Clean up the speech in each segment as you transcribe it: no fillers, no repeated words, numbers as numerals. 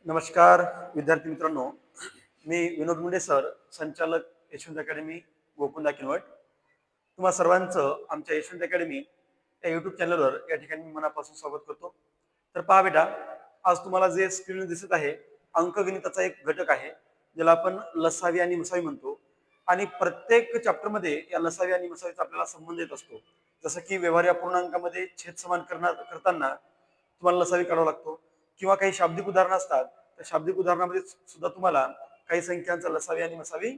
नमस्कार विद्यार्थी मित्रांनो, मी विनोद मुंडे सर, संचालक यशवंत अकॅडमी गोकुंदा किनवट. तुम्हा सर्वांचं आमच्या यशवंत अकॅडमी या युट्यूब चॅनलवर या ठिकाणी मी मनापासून स्वागत करतो. तर पहा बेटा, आज तुम्हाला जे स्क्रीन दिसत आहे अंकगणिताचा एक घटक आहे, ज्याला आपण लसावी आणि मसावी म्हणतो. आणि प्रत्येक चॅप्टरमध्ये या लसावी आणि मसावीचा आपल्याला संबंध येत असतो. जसं की व्यवहार्य अपूर्णांकामध्ये छेद समान करताना तुम्हाला लसावी काढावा लागतो, किंवा काही शाब्दिक उदाहरणं असतात, त्या शाब्दिक उदाहरणामध्ये सुद्धा तुम्हाला काही संख्यांचा लसावी आणि मसावी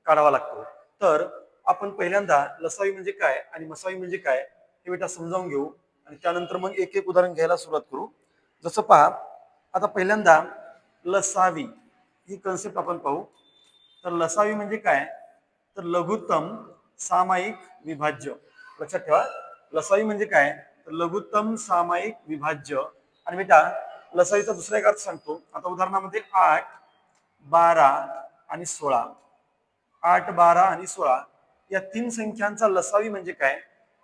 काढावा लागतो. तर आपण पहिल्यांदा लसावी म्हणजे काय आणि मसावी म्हणजे काय हे बेटा समजावून घेऊ, आणि त्यानंतर मग एक एक उदाहरण घ्यायला सुरुवात करू. जसं पहा, आता पहिल्यांदा लसावी ही कन्सेप्ट आपण पाहू. तर लसावी म्हणजे काय, तर लघुत्तम सामायिक विभाज्य. लक्षात ठेवा, लसावी म्हणजे काय, तर लघुत्तम सामायिक विभाज्य. आणि बेटा लसावीचा दुसरा एक अर्थ सांगतो. आता उदाहरणामध्ये 8, 12 आणि 16, 8, 12 आणि 16 या तीन संख्यांचा लसावी म्हणजे काय,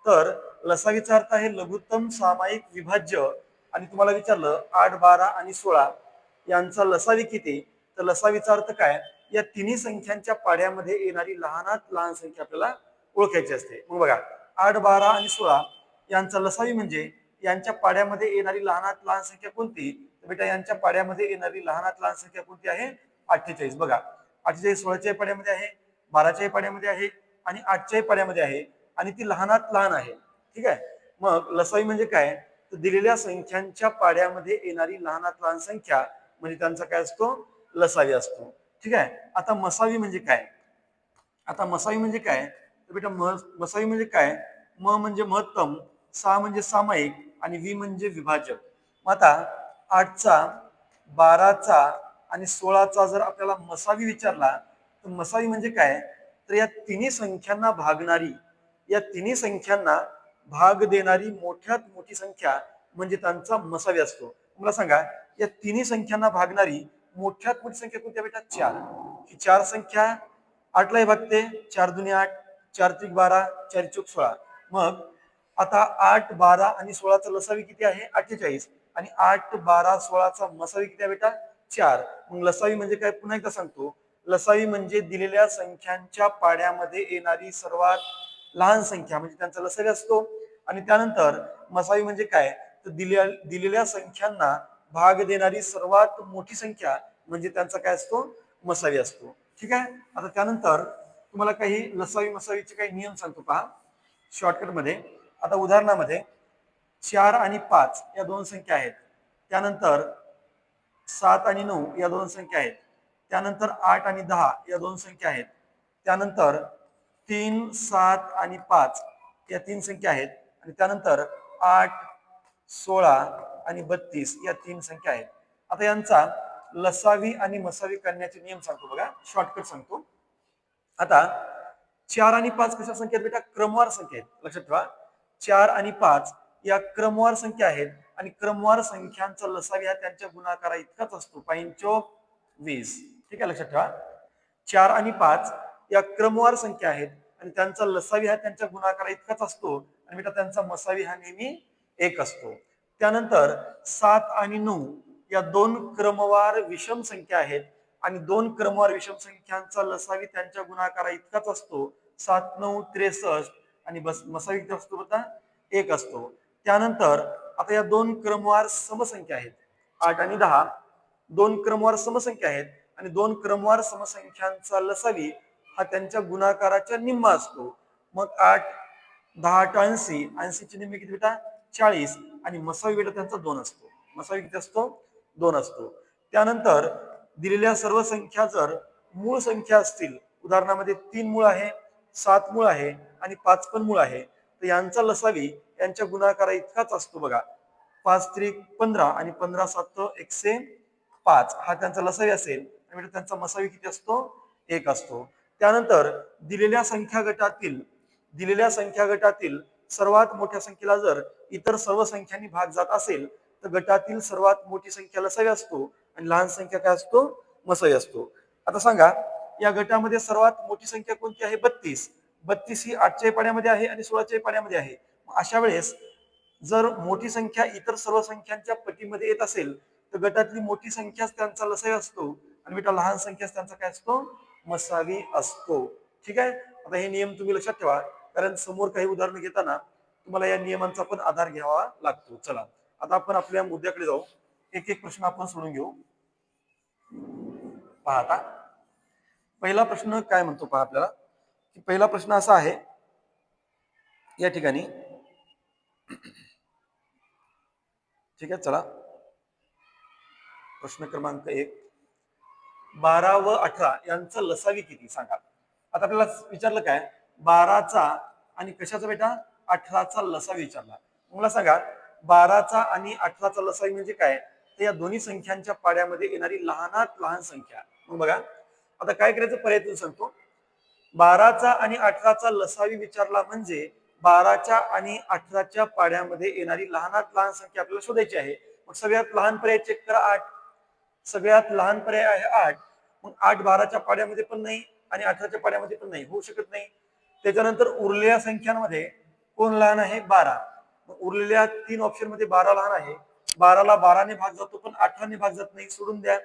तर लसावीचा अर्थ आहे लघुत्तम सामायिक विभाज्य. आणि तुम्हाला विचारलं 8, 12 आणि 16 यांचा लसावी किती, तर लसावीचा अर्थ काय, या तिन्ही संख्यांच्या पाड्यामध्ये येणारी लहानात लहान संख्या आपल्याला ओळखायची असते. मग बघा, 8, 12 आणि 16 यांचा लसावी म्हणजे यांच्या पाड्यामध्ये येणारी लहानात लहान संख्या कोणती, तर बेटा यांच्या पाड्यामध्ये येणारी लहानात लहान संख्या कोणती आहे, 48. बघा, 48 16च्याही पाड्यामध्ये आहे, 12च्याही पाड्यामध्ये आहे आणि 8च्याही पाड्यामध्ये आहे, आणि ती लहानात लहान आहे. ठीक आहे. मग लसावी म्हणजे काय, तर दिलेल्या संख्यांच्या पाड्यामध्ये येणारी लहानात लहान संख्या म्हणजे त्यांचा काय असतो, लसावी असतो. ठीक आहे. आता मसावी म्हणजे काय, आता मसावी म्हणजे काय, तर बेटा मसावी म्हणजे काय, म म्हणजे महत्तम, सा म्हणजे सामायिक आणि वि म्हणजे विभाजक. मग आता 8चा, 12चा आणि 16चा जर आपल्याला मसावी विचारला, तर मसावी म्हणजे काय, तर या तिन्ही संख्यांना भागणारी, या तिन्ही संख्यांना भाग देणारी मोठ्यात मोठी संख्या म्हणजे त्यांचा मसावी असतो. मला सांगा, या तिन्ही संख्यांना भागणारी मोठ्यात मोठी संख्या कोणती बेटा, 4. ही 4 संख्या 8लाही भागते, 4 दुनी 8, 4 त्रिक 12, 4 चौक 16. मग आता 8, 12 आणि 16चा लसावी किती आहे, 48. आणि 8, 12, 16चा मसावी किती आहे बेटा, 4. मग लसावी म्हणजे काय, पुन्हा एकदा सांगतो, लसावी म्हणजे दिलेल्या संख्यांच्या पाड्यामध्ये येणारी सर्वात लहान संख्या म्हणजे त्यांचा लसावी असतो. आणि त्यानंतर मसावी म्हणजे काय, तर दिलेल्या संख्यांना भाग देणारी सर्वात मोठी संख्या म्हणजे त्यांचा काय असतो, मसावी असतो. ठीक आहे. आता त्यानंतर तुम्हाला काही लसावी मसावीचे काही नियम सांगतो पहा शॉर्टकट मध्ये. आता उदाहरणामध्ये 4 आणि 5 या दोन संख्या आहेत, त्यानंतर 7 आणि 9 या दोन संख्या आहेत, त्यानंतर 8 आणि 10 या दोन संख्या आहेत, त्यानंतर 3, 7 आणि 5 या तीन संख्या आहेत, आणि त्यानंतर 8, 16 आणि 32 या तीन संख्या आहेत. आता यांचा लसावी आणि मसावी करण्याचे नियम सांगतो बघा, शॉर्टकट सांगतो. आता 4 आणि 5 कशा संख्या आहेत बेटा, क्रमवार संख्या आहेत. लक्षात ठेवा, 4 आणि 5 या क्रमवार संख्या आहेत, आणि क्रमवार संख्यांचा लसावी हा त्यांच्या गुणाकारा इतकाच असतो, 5-20. ठीक आहे, लक्षात ठेवा, 4 आणि 5 या क्रमवार संख्या आहेत आणि त्यांचा लसावी हा त्यांच्या गुणाकारा इतकाच असतो, आणि बेटा त्यांचा मसावी हा नेहमी 1 असतो. त्यानंतर 7 आणि 9 या दोन क्रमवार विषम संख्या आहेत, आणि दोन क्रमवार विषम संख्यांचा लसावी त्यांच्या गुणाकारा इतकाच असतो, 7, 9, 63, आणि मसावी किती असतो बघा, 1 असतो. त्यानंतर आता या दोन क्रमवार समसंख्या आहेत, 8 आणि 10 दोन क्रमवार समसंख्या आहेत, आणि दोन क्रमवार समसंख्यांचा लसावी हा त्यांच्या गुणाकाराच्या निम्मा असतो. मग 8, 10, 80, 80चे निम्मे किती बेटा, 40, आणि मसावी बेटा त्यांचा 2 असतो. मसावी किती असतो, 2 असतो. त्यानंतर दिलेल्या सर्व संख्या जर मूळ संख्या असतील, उदाहरणामध्ये 3 मूळ आहे, 7 मूळ आहे आणि 5 पण मूळ आहे, तर यांचा लसावी यांच्या गुणाकारा इतकाच असतो बघा, 5 त्रिक 15 आणि 15 7 105 हा त्यांचा लसावी असेल, आणि त्यांचा मसावी किती असतो, 1 असतो. त्यानंतर दिलेल्या संख्या गटातील सर्वात मोठ्या संख्येला जर इतर सर्व संख्यांनी भाग जात असेल, तर गटातील सर्वात मोठी संख्या लसावी असतो आणि लहान संख्या काय असतो, मसावी असतो. आता सांगा, या गटामध्ये सर्वात मोठी संख्या कोणती आहे, 32. 32 ही 8च्याही पाड्यामध्ये आहे आणि 16च्याही पाड्यामध्ये आहे. अशा वेळेस जर मोठी संख्या इतर सर्व संख्यांच्या पटीमध्ये येत असेल, तर गटातली मोठी संख्याच त्यांचा लसावी असतो आणि बेटा लहान संख्याच त्यांचा काय असतो, मसावी असतो. ठीक आहे. आता हे नियम तुम्ही लक्षात ठेवा, कारण समोर काही उदाहरणं घेताना तुम्हाला या नियमांचा पण आधार घ्यावा लागतो. चला आता आपण आपल्या मुद्द्याकडे जाऊ, एक एक प्रश्न आपण सोडून घेऊ. पहा आता पहिला प्रश्न काय म्हणतो पहा आपल्याला, की पहिला प्रश्न असा आहे या ठिकाणी. ठीक आहे, चला प्रश्न क्रमांक 1, 12 व 18 यांचा लसावी किती सांगा. आता आपल्याला विचारलं काय, 12चा आणि कशाचा बेटा, 18चा लसावी विचारला. मला सांगा 12चा आणि 18चा लसावी म्हणजे काय, तर या दोन्ही संख्यांच्या पाड्यामध्ये येणारी लहानात लहान संख्या. मग बघा आता काय करायचं, पर्याय सांगतो. 12चा आणि 18चा लसावी विचारला म्हणजे 12च्या आणि 18च्या पाड्यामध्ये येणारी लहानात लहान संख्या आपल्याला शोधायची आहे. मग सगळ्यात लहान पर्याय चेक करा, 8. सगळ्यात लहान पर्याय आहे 8. मग 8 12च्या पाड्यामध्ये पण नाही आणि 18च्या पाड्यामध्ये पण नाही, होऊ शकत नाही. त्याच्यानंतर उरलेल्या संख्यांमध्ये कोण लहान आहे, 12. मग उरलेल्या 3 ऑप्शन मध्ये 12 लहान आहे. 12ला 12ने भाग जातो पण 18ने भाग जात नाही, सोडून द्या.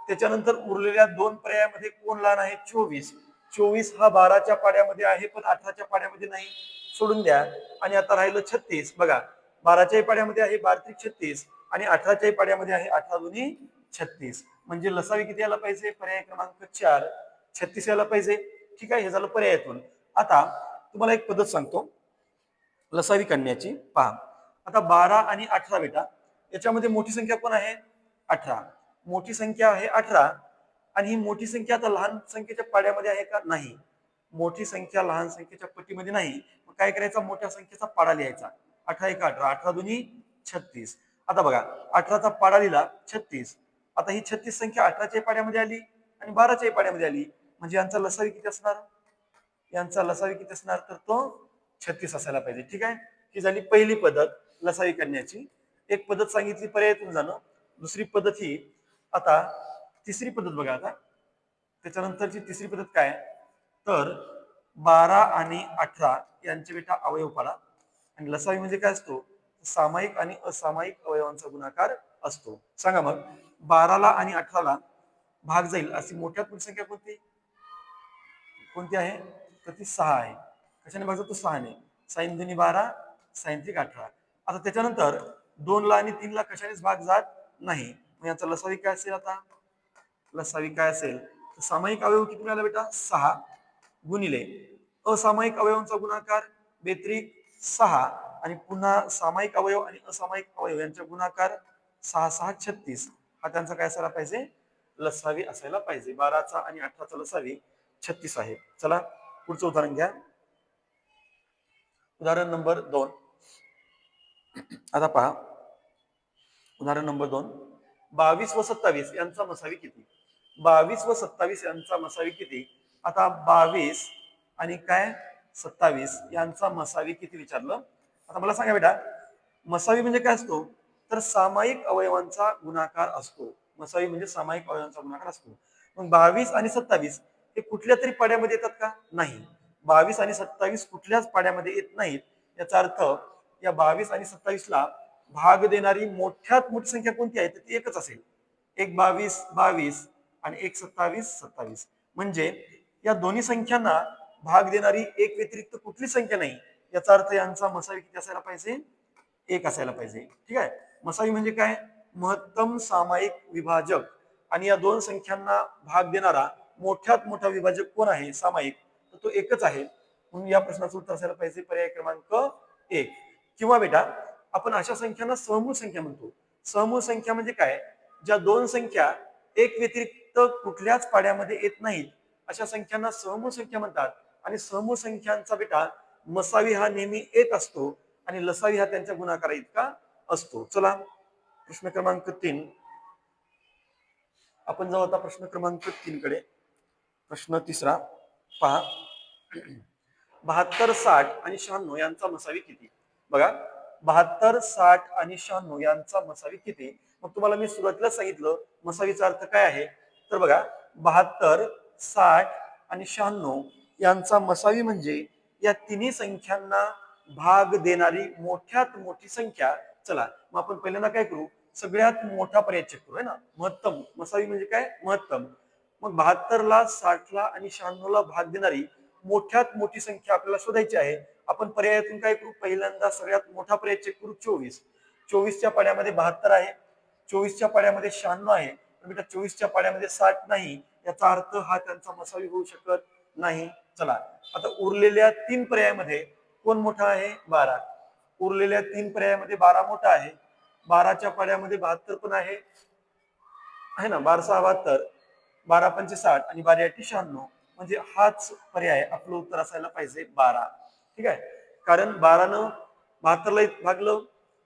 त्याच्यानंतर उरलेल्या 2 पर्यायामध्ये कोण लहान आहे, 24. 24 हा 12च्या पाड्यामध्ये आहे पण 18च्या पाड्यामध्ये नाही, सोडून द्या. आणि आता राहिलं 36. बघा 12च्याही पाड्यामध्ये आहे 12 36 आणि 18च्याही पाड्यामध्ये आहे 18 दुनी 36. म्हणजे लसावी किती यायला पाहिजे, पर्याय क्रमांक 4 36 यायला पाहिजे. ठीक आहे, हे झालं पर्यायातून. आता तुम्हाला एक पद्धत सांगतो लसावी काढण्याची. पहा आता 12 आणि 18 बेटा, याच्यामध्ये मोठी संख्या कोण आहे, 18. मोठी संख्या आहे 18 आणि ही मोठी संख्या आता लहान संख्येच्या पाड्यामध्ये आहे का, नाही. मोठी संख्या लहान संख्येच्या पट्टीमध्ये नाही. मग काय करायचा, मोठ्या संख्येचा पाडा लिहायचा. 18 1 18, 18 दुनी 36. आता बघा 18चा पाडा लिहिला 36. आता ही 36 संख्या 18च्या पाड्यामध्ये आली आणि 12च्या पाड्यामध्ये आली, म्हणजे यांचा लसावी किती असणार, यांचा लसावी किती असणार, तर तो 36 असायला पाहिजे. ठीक आहे, ही झाली पहिली पद्धत लसावी काढण्याची. एक पद्धत सांगितली पर्यायातून जाणं. दुसरी पद्धत ही, आता तिसरी पद्धत बघा. आता त्याच्यानंतरची तिसरी पद्धत काय, तर 12 आणि 18 यांचे बेटा अवयव पाडा. आणि लसावी म्हणजे काय असतो, सामायिक आणि असामायिक अवयवांचा गुणाकार असतो. सांगा मग 12ला आणि 18ला भाग जाईल अशी मोठ्यात मोठी संख्या कोणती, कोणती आहे, तर ती 6 आहे. कशाने भाग जातो, 6ने. Sign 2 12, sign 3 18. आता त्याच्यानंतर 2ला आणि 3ला कशानेच भाग जात नाही. मग याचा लसावी काय असेल, आता लसावी काय असेल, तर सामायिक अवयव किती मिळाला बेटा, 6 गुणिले असामायिक अवयवांचा गुणाकार बेत्रिक 6 आणि पुन्हा सामायिक अवयव आणि असामायिक अवयव यांचा गुणाकार 6 6 36. हा त्यांचा काय असायला पाहिजे, लसावी असायला पाहिजे. 12चा आणि 18चा लसावी 36 आहे. चला पुढचं उदाहरण घ्या. उदाहरण नंबर 2. आता पहा उदाहरण नंबर 2, 22 व 27 यांचा मसावी किती. 22 व 27 यांचा मसावी किती. आता 22 आणि काय 27 यांचा मसावी किती विचारलं. आता मला सांगा बेटा, मसावी म्हणजे काय असतो, तर सामायिक अवयवांचा गुणाकार असतो. मसावी म्हणजे सामायिक अवयवांचा गुणाकार असतो. मग 22 आणि 27 हे कुठल्या तरी पाड्यामध्ये येतात का, नाही. 22 आणि 27 कुठल्याच पाड्यामध्ये येत नाहीत. याचा अर्थ या 22 आणि 27ला भाग देणारी मोठ्यात मोठी संख्या कोणती आहे, तर ती एकच असेल. एक 22 22 आणि एक 27 27. म्हणजे या दोन्ही संख्यांना भाग देणारी एक व्यतिरिक्त कुठली संख्या नाही. याचा अर्थ यांचा मसावी किती असायला पाहिजे, 1 असायला पाहिजे. ठीक आहे, मसावी म्हणजे काय, महत्तम सामायिक विभाजक. आणि या दोन संख्यांना भाग देणारा मोठ्यात मोठा विभाजक कोण आहे, सामायिक, तर तो एकच आहे. म्हणून या प्रश्नाचं उत्तर असायला पाहिजे पर्याय क्रमांक 1. किंवा बेटा आपण अशा संख्यांना सहमूळ संख्या म्हणतो. सहमूळ संख्या म्हणजे काय, ज्या दोन संख्या एक व्यतिरिक्त कुठल्याच पाड्यामध्ये येत नाहीत अशा संख्यांना सहमूळ संख्या म्हणतात. आणि सहमूळ संख्यांचा बेटा मसावी हा नेहमी 1 असतो आणि लसावी हा त्यांच्या गुणाकारा इतका असतो. चला प्रश्न क्रमांक 3 आपण जाऊ आता प्रश्न क्रमांक 3 कडे. प्रश्न तिसरा पहा, 72 60 आणि 96 यांचा मसावी किती. बघा 72 60 आणि 96 यांचा मसावी किती. मग तुम्हाला मी सुरुवातीला सांगितलं मसावीचा अर्थ काय आहे, तर बघा 72 60 आणि 96 यांचा मसावी म्हणजे या तिन्ही संख्यांना भाग देणारी मोठ्यात मोठी संख्या. चला मग आपण पहिल्यांदा काय करू, सगळ्यात मोठा पर्याय चेक करू, आहे ना. महत्तम मसावी म्हणजे काय, महत्तम. मग 72ला 60ला आणि 96ला भाग देणारी मोठ्यात मोठी संख्या आपल्याला शोधायची आहे. आपण पर्यायातून काय करू, पहिल्यांदा सगळ्यात मोठा पर्याय चेक करू, 24. 24च्या पाड्यामध्ये 72 आहे, 24च्या पाड्यामध्ये 96 आहे, पण 24च्या पाड्यामध्ये 60 नाही. याचा अर्थ हा त्यांचा मसावी होऊ शकत नाही. चला आता उरलेल्या 3 पर्यायामध्ये कोण मोठा आहे, 12. उरलेल्या 3 पर्यायामध्ये 12 मोठा आहे. 12च्या पाड्यामध्ये 72 पण आहे, आहे ना. 12 6 72, 12 पंचे 60 आणि 12 8 96. म्हणजे हाच पर्याय आपलं उत्तर असायला पाहिजे 12. ठीक आहे, कारण 12नं 72लाही भागलं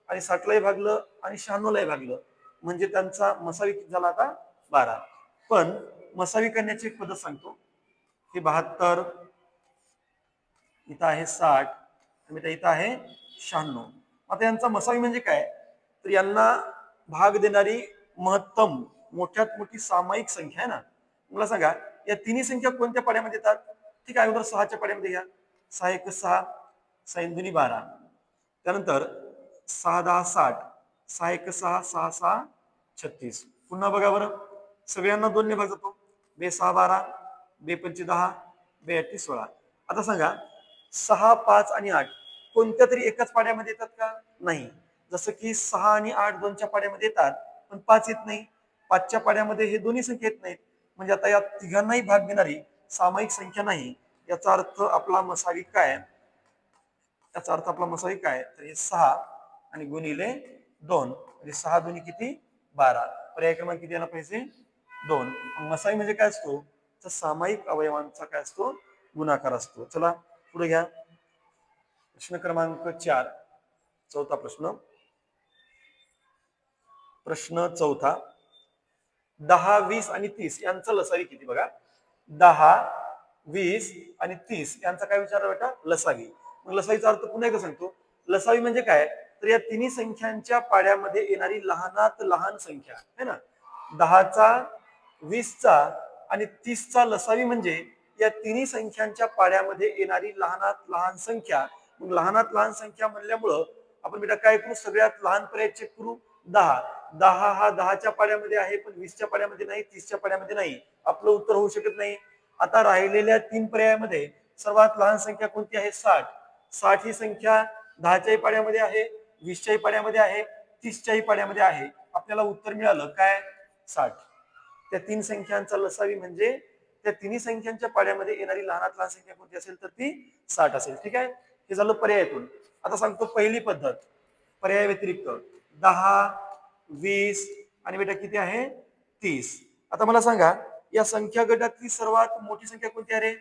आणि 60लाही भागलं आणि 96लाही भागलं, म्हणजे त्यांचा मसावी किती झाला आता, 12. पण मसावी करण्याची एक पद्धत सांगतो. हे 72, इथं आहे 60 आणि इथं आहे 96. आता यांचा मसावी म्हणजे काय, तर यांना भाग देणारी महत्तम मोठ्यात मोठी सामायिक संख्या आहे ना. मला सांगा या तिन्ही संख्या कोणत्या पाड्यामध्ये येतात. ठीक आहे, अगोदर 6च्या पाड्यामध्ये घ्या. 6 1 6, 6 2 12. त्यानंतर 6 10 60, 6 1 6, 6 6 36. पुन्हा बघा बरं, सगळ्यांना 2 ने भाग जातो. 2 6 12, 2 5 10, 2 8 16. आता सांगा 6 5 आणि 8 कोणत्या तरी एकाच पाड्यामध्ये येतात का, नाही. जसं की 6 आणि 8 2च्या पाड्यामध्ये येतात, पण 5 येत नाही. 5च्या पाड्यामध्ये हे दोन्ही संख्या येत नाहीत. म्हणजे आता या तिघांनाही भाग देणारी सामायिक संख्या नाही. याचा अर्थ आपला मसावी काय, याचा अर्थ आपला मसावी काय, तर हे 6 आणि गुणिले 2 म्हणजे 6 दोन्ही किती, 12. पर्याय क्रमांक किती यायला पाहिजे, 2. मसावी म्हणजे काय असतो, तर सामायिक अवयवांचा काय असतो, गुणाकार असतो. चला पुढे घ्या. प्रश्न क्रमांक 4, चौथा प्रश्न. प्रश्न चौथा, 10 20 आणि 30 यांचा लसावी किती. बघा 10 20 आणि 30 यांचा काय विचार बेटा, लसावी. मग लसावीचा अर्थ पुन्हा एकदा सांगतो. लसावी म्हणजे काय, तर या तिन्ही संख्यांच्या पाड्यामध्ये येणारी लहानात लहान संख्या आहे ना. 10चा 20चा आणि 30चा लसावी म्हणजे या तिन्ही संख्यांच्या पाड्यामध्ये येणारी लहानात लहान संख्या. मग लहानात लहान संख्या म्हणल्यामुळं आपण बेटा काय करू, सगळ्यात लहान पर्याय चेक करू, 10. 10 हा 10च्या पाड्यामध्ये आहे, पण 20च्या पाड्यामध्ये नाही, 30च्या पाड्यामध्ये नाही. आपलं उत्तर होऊ शकत नाही. आता राहिलेल्या 3 पर्यायामध्ये सर्वात लहान संख्या कोणती आहे, 60. 60 ही संख्या 10च्याही पाड्यामध्ये आहे, 20च्याही पाड्यामध्ये आहे, 30च्याही पाड्यामध्ये आहे. आपल्याला उत्तर मिळालं काय, 60. त्या 3 संख्यांचा लसावी म्हणजे त्या तिन्ही संख्यांच्या पाड्यामध्ये येणारी लहानात लहान संख्या कोणती असेल, तर ती 60 असेल. ठीक आहे, हे झालं पर्यायातून. आता सांगतो पहिली पद्धत, पर्याय व्यतिरिक्त. 10 20 आणि बेटा किती आहे, 30. आता मला सांगा या संख्या गटातली सर्वात मोठी संख्या कोणती आहे,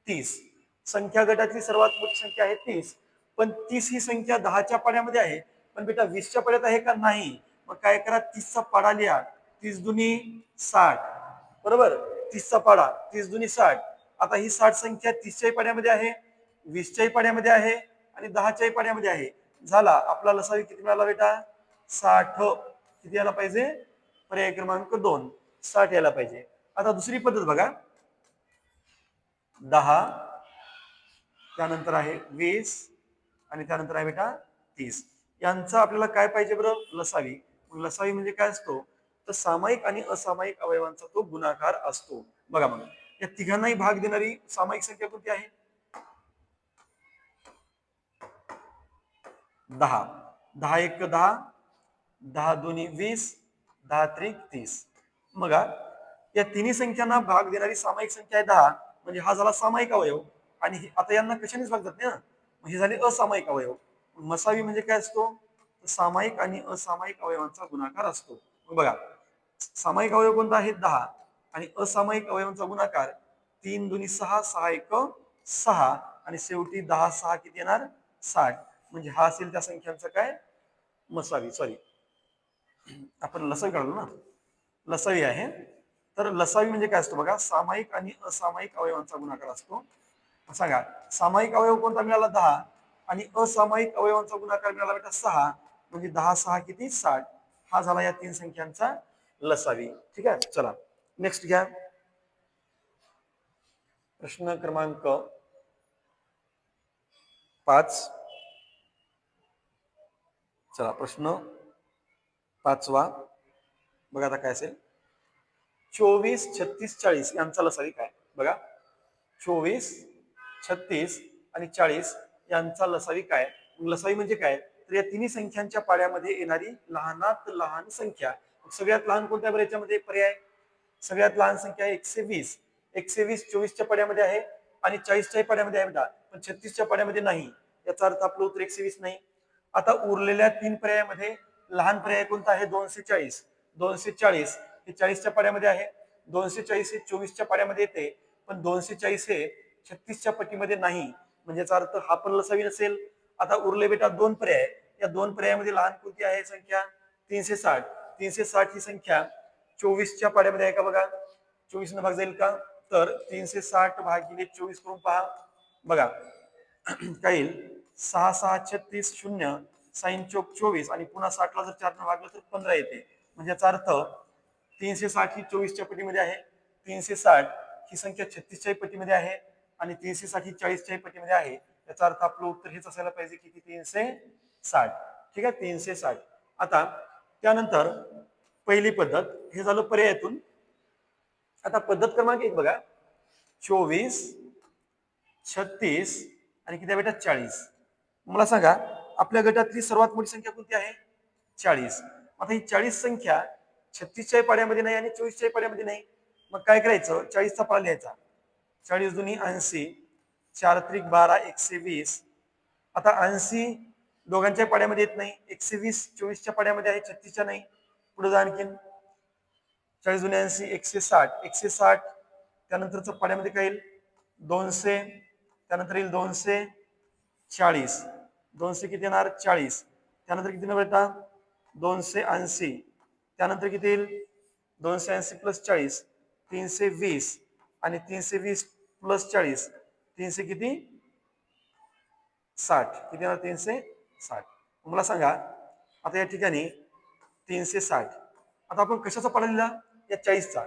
30. संख्या गटातली सर्वात मोठी संख्या आहे 30. पण 30 ही संख्या 10च्या पाड्यामध्ये आहे, पण बेटा 20च्या पाड्यात आहे का, नाही. मग काय करा, 30चा पाडा लिहा. 30 दुनी 60, बरोबर. 30चा पाडा 30 दुनी 60. आता ही 60 संख्या 30च्याही पाड्यामध्ये आहे, 20च्याही पाड्यामध्ये आहे आणि 10च्याही पाड्यामध्ये आहे. झाला आपला लसावी किती मिळाला बेटा, 60. किती यायला पाहिजे, पर्याय क्रमांक 2, 60 यायला पाहिजे. आता दुसरी पद्धत बघा, 10 त्यानंतर आहे 20 आणि त्यानंतर आहे बेटा 30. यांचा आपल्याला काय पाहिजे बरं, लसावी. लसावी म्हणजे काय असतो, तर सामायिक आणि असामायिक अवयवांचा तो गुणाकार असतो. बघा मग या तिघांनाही भाग देणारी सामायिक संख्या कोणती आहे, 10. 10 1 10, 10 दोन्ही 20, 10 त्रिक 30. मग या तिन्ही संख्यांना भाग देणारी सामायिक संख्या आहे 10, म्हणजे हा झाला सामायिक अवयव. आणि आता यांना कशानेच भाग जात नाही ना, हे झाले असामायिक अवयव. मसावी म्हणजे काय असतो, सामायिक आणि असामायिक अवयवांचा गुणाकार असतो. मग बघा सामायिक अवयव कोणता आहे, 10 आणि असामायिक अवयवांचा गुणाकार 3 दुनी 6, 6 1 6 आणि शेवटी 10 6 किती येणार, 60. म्हणजे हा असेल त्या संख्यांचा काय, मसावी. सॉरी आपण लसावी काढलो ना, लसावी आहे. तर लसावी म्हणजे काय असतो बघा, सामायिक आणि असामायिक अवयवांचा गुणाकार असतो. सांगा सामायिक अवयव कोणता मिळाला, 10 आणि असामायिक अवयवांचा गुणाकार मिळाला बेटा 6. म्हणजे 10 6 किती, 60. हा झाला या 3 संख्यांचा लसावी. ठीक आहे, चला नेक्स्ट घ्या. प्रश्न क्रमांक 5. चला प्रश्न पाचवा बघा आता काय असेल, 24, 36, 40 यांचा लसावी काय बघा, 24, 36 आणि 40 यांचा लसावी काय. लसावी म्हणजे काय, तर या तिन्ही संख्यांच्या पाड्यामध्ये येणारी लहानात लहान संख्या. सगळ्यात लहान कोणत्या बरं याच्यामध्ये पर्याय, सगळ्यात लहान संख्या आहे 120. 120 24च्या पाड्यामध्ये आहे आणि 40च्या पाड्यामध्ये आहे बेटा, पण 36च्या पाड्यामध्ये नाही. याचा अर्थ आपलं उत्तर 120 नाही. आता उरलेल्या तीन पर्यायामध्ये लहान पर्याय कोणता आहे, 240. 240 हे 40च्या पाड्यामध्ये आहे. 240 हे 24च्या पाड्यामध्ये येते, पण 240 हे 36च्या पट्टीमध्ये नाही. म्हणजे याचा अर्थ हा पण लसावी नसेल. आता उरले बेटा दोन पर्याय. या दोन पर्यायामध्ये लहान कोणती आहे संख्या, 360. 360 ही संख्या 24च्या पाड्यामध्ये आहे का बघा, 24 न भाग जाईल का, तर 360 भागिले 24 करून पहा बघा. काय येईल, 6 6 36 0 साइन चौक 24 आणि पुन्हा 60 ला जर 4 ने भागलं तर 15 येते. म्हणजे याचा अर्थ 360 ही 24च्या पट्टीमध्ये आहे, 360 ही संख्या 36च्या पट्टीमध्ये आहे आणि 360 ही 40च्या पट्टीमध्ये आहे. याचा अर्थ आपलं उत्तर हेच असायला पाहिजे की 360. ठीक आहे, 360. आता त्यानंतर पहिली पद्धत हे झालं पर्यायातून. आता पद्धत क्रमांक 1 बघा, 24, 36 आणि किती बेटा 40. मला सांगा आपल्या गटातली सर्वात मोठी संख्या कोणती आहे, 40. आता ही 40 संख्या 36च्या पाड्यामध्ये नाही आणि 24च्या पाड्यामध्ये नाही. मग काय करायचं, 40चा पाडा लिहायचा. 40 दुनी 80, 4 त्रिक 12, 120. आता 80 दोघांच्या पाड्यामध्ये येत नाही, 120 24च्या पाड्यामध्ये आहे, 36च्या नाही. पुढे जा आणखीन, 40 दुनी 80, 160. 160 त्यानंतरच्या पाड्यामध्ये काय येईल, 200. त्यानंतर येईल 240. 200 किती येणार, 40. त्यानंतर किती बेटा, 280. त्यानंतर किती येईल, 280 प्लस 40, 320. आणि 320 प्लस 40, 300 किती, 60. किती येणार, 360. मला सांगा आता या ठिकाणी 360. आता आपण कशाचा पाडा लिहिला, या 40चा.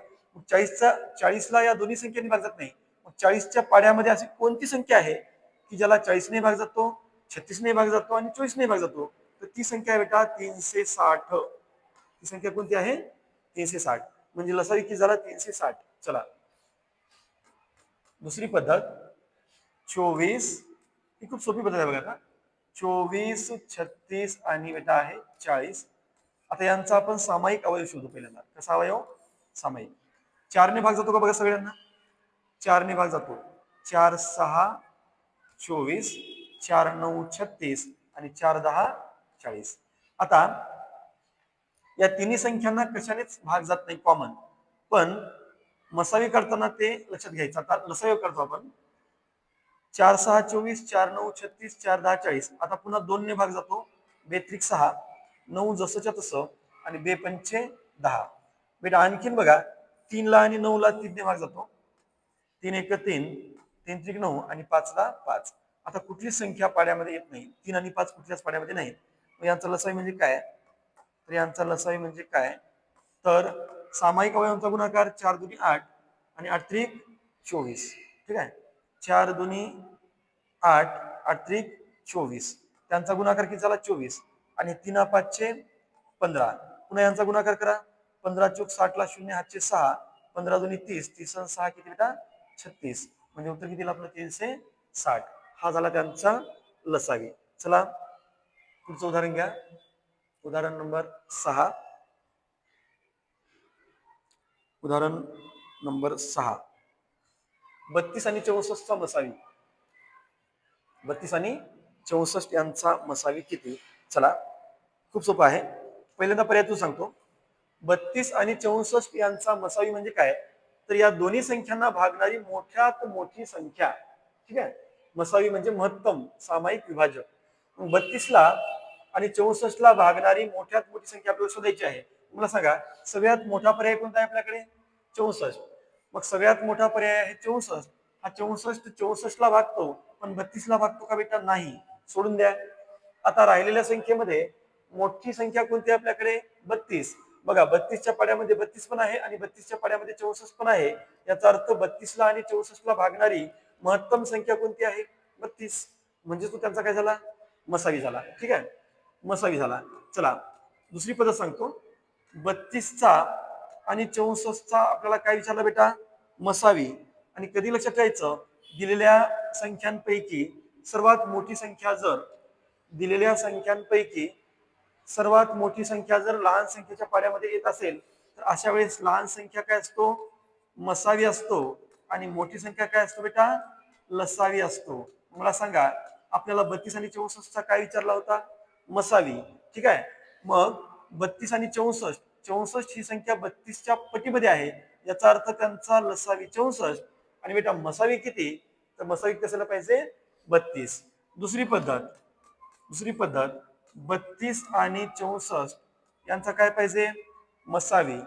40ला या दोन्ही संख्यांनी भाग जात नाही. मग 40च्या पाड्यामध्ये अशी कोणती संख्या आहे की ज्याला 40 ने भाग जातो, 36 ने भाग जातो आणि 24 ने भाग जातो, तर ती संख्या आहे बेटा 360. ती संख्या कोणती आहे, 360. म्हणजे लसावी की झाला 360. चला दुसरी पद्धत, 24 ही खूप सोपी पद्धत आहे बघा का. 24, 36 आणि बेटा आहे 40. आता यांचा आपण सामायिक अवयव शोधू पहिल्यांदा. कसा अवयव, सामायिक. 4 ने भाग जातो का बघा सगळ्यांना, 4 ने भाग जातो. 4 6 24, 4 9 36 आणि 4 10 40. आता या तिन्ही संख्यांना कशानेच भाग जात नाही कॉमन, पण मसावी करताना ते लक्षात घ्यायचं. आता लसावी करतो आपण, 4 6 24, 4 9 36, 4 10 40. आता पुन्हा 2 ने भाग जातो, 2 त्रिक 6, 9 जसंच्या तसं आणि 2 पंचे 10. बेटा आणखीन बघा, 3 ला आणि 9 ला 3 ने भाग जातो, 3 1 3, 3 त्रिक 9 आणि 5 ला 5. आता कुठली संख्या पाड्यामध्ये येत नाही, 3 आणि 5 कुठल्याच पाड्यामध्ये नाहीत. मग यांचा लसावी म्हणजे काय, तर यांचा लसावी म्हणजे काय, तर सामायिक अवयवांचा गुणाकार 4 दुनी 8 आणि 8 त्रिक 24. ठीक आहे, 4 दुनी 8, 8 त्रिक 24. त्यांचा गुणाकार किती झाला, 24. आणि 3 5 15. पुन्हा यांचा गुणाकार करा, 15 चौक 60 ला 0 हातचे 6, 15 दुनी 30, 30 आणि 6 किती बेटा 36. म्हणजे उत्तर किती आपलं 360. हा झाला त्यांचा लसावी. चला पुढचं उदाहरण घ्या, उदाहरण नंबर 6. उदाहरण नंबर 6, 32 आणि 64 चा मसावी. 32 आणि 64 यांचा मसावी किती. चला खूप सोपं आहे, पहिल्यांदा पर्यायातून सांगतो. 32 आणि 64 यांचा मसावी म्हणजे काय, तर या दोन्ही संख्यांना भागणारी मोठ्यात मोठी संख्या. ठीक आहे, मसावी म्हणजे महत्तम सामायिक विभाजक. 32 ला आणि 64 ला भागणारी मोठ्यात मोठी संख्या आपल्याला शोधायची आहे. मला सांगा सगळ्यात मोठा पर्याय कोणता आहे आपल्याकडे, 64. मग सगळ्यात मोठा पर्याय आहे 64. हा 64 ला भागतो, पण 32 ला भागतो का बेटा, नाही, सोडून द्या. आता राहिलेल्या संख्येमध्ये मोठी संख्या कोणती आहे आपल्याकडे, 32. बघा 32च्या पाड्यामध्ये 32 पण आहे आणि 32च्या पाड्यामध्ये 64 पण आहे. याचा अर्थ 32 ला आणि 64 ला भागणारी महत्तम संख्या कोणती आहे, 32. म्हणजे तो त्यांचा काय झाला, मसावी झाला. ठीक आहे, मसावी झाला. चला दुसरी पद्धत सांगतो. 32चा आणि 64चा आपल्याला काय विचारलं बेटा? मसावी. आणि कधी लक्षात ठेवायचं, दिलेल्या संख्यांपैकी सर्वात मोठी संख्या जर दिलेल्या संख्यांपैकी सर्वात मोठी संख्या जर लहान संख्येच्या पाड्यामध्ये येत असेल तर अशा वेळेस लहान संख्या काय असतो? मसावी असतो. आणि मोठी संख्या काय असतो बेटा? लसावी असतो. मला सांगा, आपल्याला 32 आणि 64चा काय विचारला होता? मसावी. ठीक आहे. मग 32 आणि 64, 64 ही संख्या 32च्या पटीमध्ये आहे, याचा अर्थ त्यांचा लसावी 64. आणि बेटा मसावी किती? तर मसावी किती असायला पाहिजे? 32. दुसरी पद्धत 32 आणि 64 यांचा काय पाहिजे? मसावी.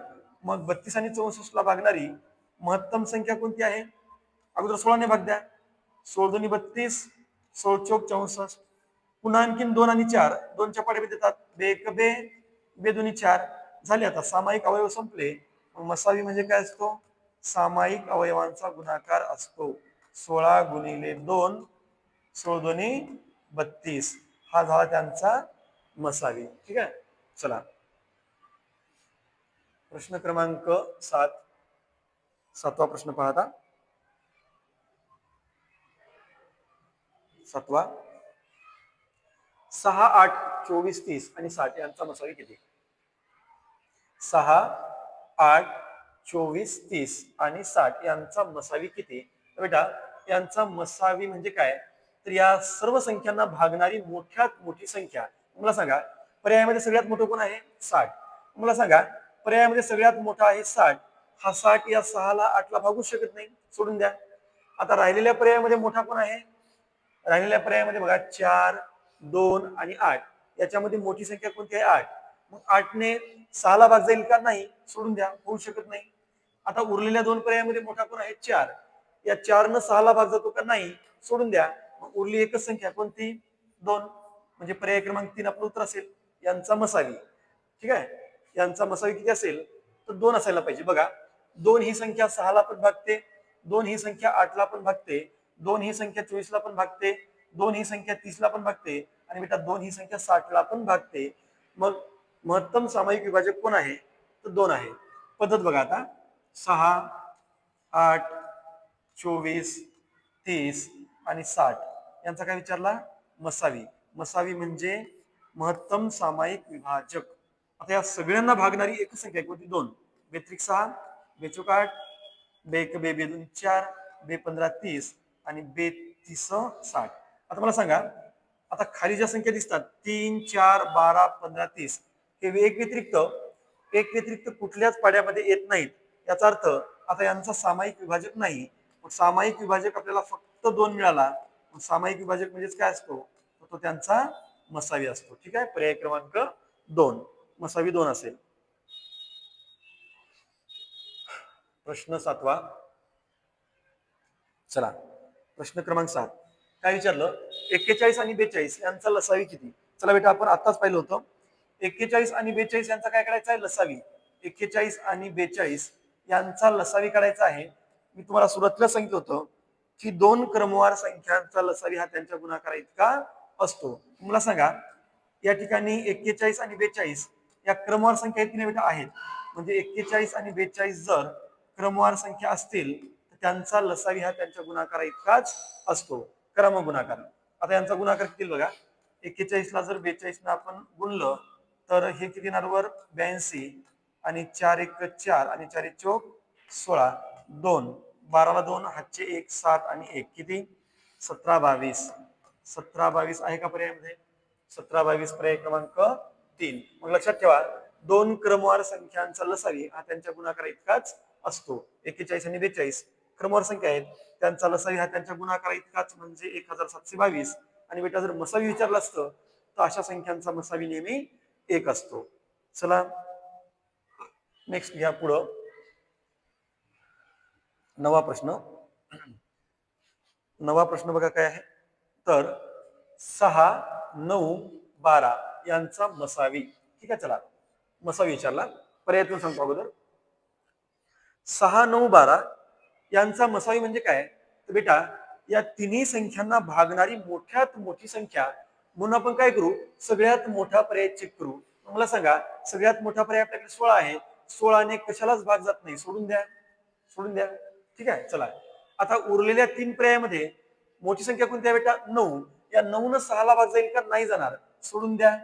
मग 32 आणि 64 ला भागणारी महत्तम संख्या कोणती आहे? अगोदर 16 ने भाग द्या. 16 दोन्ही 32, 16 चौक 64. पुन्हा आणखीन 2 आणि 4 दोनच्या पाड्यामध्ये देतात. बे एक बे, बे दोन्ही 4 झाले. आता सामायिक अवयव संपले. मसावी म्हणजे काय असतो? सामायिक अवयवांचा गुणाकार असतो. 16 गुणिले 2, 16 दोन्ही 32, हा झाला त्यांचा मसावी. ठीक आहे. चला, प्रश्न क्रमांक 7वा प्रश्न पाहता. 7वा. 6, 8, 24, 30 आणि 60 यांचा मसावी किती? 6, 8, 24, 30 आणि 60 यांचा मसावी किती? बेटा यांचा मसावी म्हणजे काय? तर या सर्व संख्यांना भागणारी मोठ्यात मोठी संख्या. मला सांगा, पर्यायामध्ये सगळ्यात मोठं कोण आहे? 60. मला सांगा, पर्यायामध्ये सगळ्यात मोठा आहे 60. हा 60 या 6 ला 8 ला भागू शकत नाही, सोडून द्या. आता राहिलेल्या पर्यायामध्ये मोठा कोण आहे? राहिलेल्या पर्यायामध्ये बघा 4, 2 आणि 8. याच्यामध्ये मोठी संख्या कोणती आहे? 8. मग 8 ने 6 ला भाग जाईल का? नाही, सोडून द्या, होऊ शकत नाही. आता उरलेल्या दोन पर्यायामध्ये मोठा कोण आहे? 4. या 4 न 6 ला भाग जातो का? नाही, सोडून द्या. मग उरली एकच संख्या कोणती? 2. म्हणजे पर्याय क्रमांक 3 आपलं उत्तर असेल. यांचा मसावी. ठीक आहे. यांचा मसावी किती असेल? तर 2 असायला पाहिजे. बघा, 2 ही संख्या 6 ला पण भागते, 2 ही संख्या 8 ला पण भागते, 2 ही संख्या 24 ला पण भागते, 2 ही संख्या 30 ला पण भागते, आणि बेटा 2 ही संख्या 60 ला पण भागते. मग महत्तम सामायिक विभाजक कोण आहे? तर 2 आहे. पद्धत बघा आता. 6, 8, 24, 30 आणि 60 यांचा काय विचारला? मसावी. मसावी म्हणजे महत्तम सामायिक विभाजक. आता या सगळ्यांना भागणारी एकच संख्या कोणती? 2. बेत्रिक 6, बेचोक 8, बे बे बे 2 4, बे 15 30 आणि बे 30 60. आता मला सांगा, आता खाली ज्या संख्या दिसतात 3, 4, 12, 15, 30 हे एक व्यतिरिक्त कुठल्याच पाड्यामध्ये येत नाहीत. याचा अर्थ आता यांचा सामायिक विभाजक नाही. सामायिक विभाजक आपल्याला फक्त 2 मिळाला. सामायिक विभाजक म्हणजेच काय असतो? तो त्यांचा मसावी असतो. ठीक आहे. पर्याय क्रमांक 2 मसावी 2 असेल. प्रश्न 7वा. चला, प्रश्न क्रमांक 7 काय विचारलं? 41 आणि 42 यांचा लसावी किती? चला बेटा, आपण आताच पाहिलं होतं. 41 आणि 42 यांचा काय करायचा आहे? लसावी. 41 आणि 42 यांचा लसावी काढायचा आहे. मी तुम्हाला सुरुवातीला सांगितलं होतं की 2 क्रमवार संख्यांचा लसावी हा त्यांच्या गुणाकारा इतका असतो. मला सांगा, या ठिकाणी 41 आणि 42 या क्रमवार संख्या आहेत की नाही बेटा? आहेत. म्हणजे 41 आणि 42 जर क्रमवार संख्या असतील तर त्यांचा लसावी हा त्यांच्या गुणाकारा इतकाच असतो. क्रम गुणाकार. आता यांचा गुणाकार किती बघा. 41 ला जर 42 ने आपण गुणलं तर हे किती येणार वर? 82 आणि 4 1 4 आणि 4 1 चौक 16, 2 12 ला 2 हातचे 1 7 आणि 1 किती? 17 22. 17 22 आहे का पर्यायामध्ये? 17 22 पर्याय क्रमांक 3. मग लक्षात ठेवा, 2 क्रमवार संख्यांचा लसावी हा त्यांच्या गुणाकारा इतकाच असतो. 41 आणि 42 क्रमवार संख्या आहेत, त्यांचा लसावी हा त्यांच्या गुणाकारा इतकाच म्हणजे 1722. आणि बेटा जर मसावी विचारलं असतं तर अशा संख्यांचा मसावी नेहमी 1 असतो. चला नेक्स्ट घ्या पुढं. 9वा प्रश्न. 9वा प्रश्न बघा काय आहे? तर 6, 9, 12 यांचा मसावी. ठीक आहे. चला, मसावी विचारला, पर्यायातून सांगतो अगोदर. 6, 9, 12 यांचा मसावी म्हणजे काय? तर बेटा या तिन्ही संख्यांना भागणारी मोठ्यात मोठी संख्या म्हणून आपण काय करू? सगळ्यात मोठा पर्याय चेक करू. मला सांगा सगळ्यात मोठा पर्याय आपल्याकडे 16 आहे. 16ने कशालाच भाग जात नाही, सोडून द्या, सोडून द्या. ठीक आहे, चला आता उरलेल्या 3 पर्यायामध्ये मोठी संख्या कोणती आहे बेटा? 9. या 9 न 6 ला भाग जाईल का? नाही जाणार, सोडून द्या.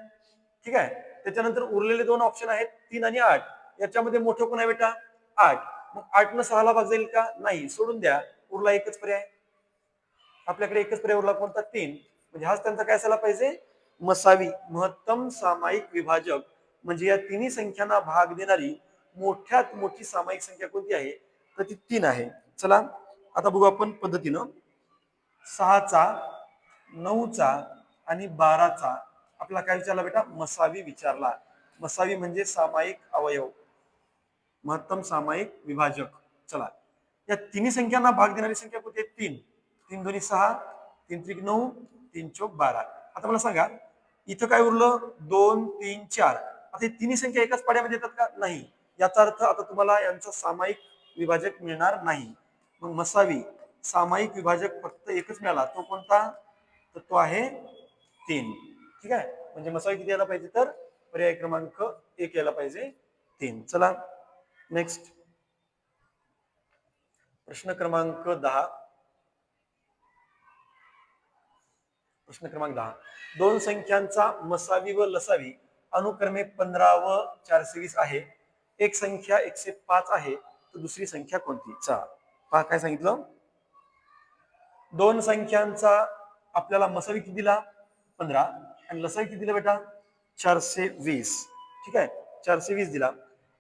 ठीक आहे, त्याच्यानंतर उरलेले 2 ऑप्शन आहेत 3 आणि 8. याच्यामध्ये मोठं कोण आहे बेटा? 8. मग 8 न 6 ला भाग जाईल का? नाही, सोडून द्या. उरला एकच पर्याय, आपल्याकडे एकच पर्याय उरला कोणता? 3. म्हणजे हाच त्यांचा काय असायला पाहिजे? मसावी, महत्तम सामायिक विभाजक. म्हणजे या तिन्ही संख्यांना भाग देणारी मोठ्यात मोठी सामायिक संख्या कोणती आहे? तर ती 3 आहे. चला आता बघू आपण पद्धतीनं. 6चा, 9चा आणि 12चा आपला काय विचारला बेटा? मसावी विचारला. मसावी म्हणजे सामायिक अवयव, महत्तम सामायिक विभाजक. चला या तिन्ही संख्यांना भाग देणारी संख्या कोणती आहे? 3. 3 दोन्ही 6, 3 त्रिक 9, 3 चौक 12. आता मला सांगा इथं काय उरलं? 2, 3, 4. आता ही तिन्ही संख्या एकाच पाड्यामध्ये येतात का? नाही. याचा अर्थ आता तुम्हाला यांचा सामायिक विभाजक मिळणार नाही. मग मसावी सामायिक विभाजक फक्त एकच मिळाला, तो कोणता? तर तो आहे 3. ठीक आहे, म्हणजे मसावी किती यायला पाहिजे? तर पर्याय क्रमांक 1 यायला पाहिजे, 3. चला नेक्स्ट प्रश्न क्रमांक 10. प्रश्न क्रमांक 10. दोन संख्यांचा मसावी व लसावी अनुक्रमे 15 व 420 आहे. एक संख्या 105 आहे, तर दुसरी संख्या कोणती? चला पहा काय सांगितलं. दोन संख्यांचा आपल्याला मसावी किती दिला? 15 आणि लसावी किती दिला बेटा? 420. ठीक आहे, 420 दिला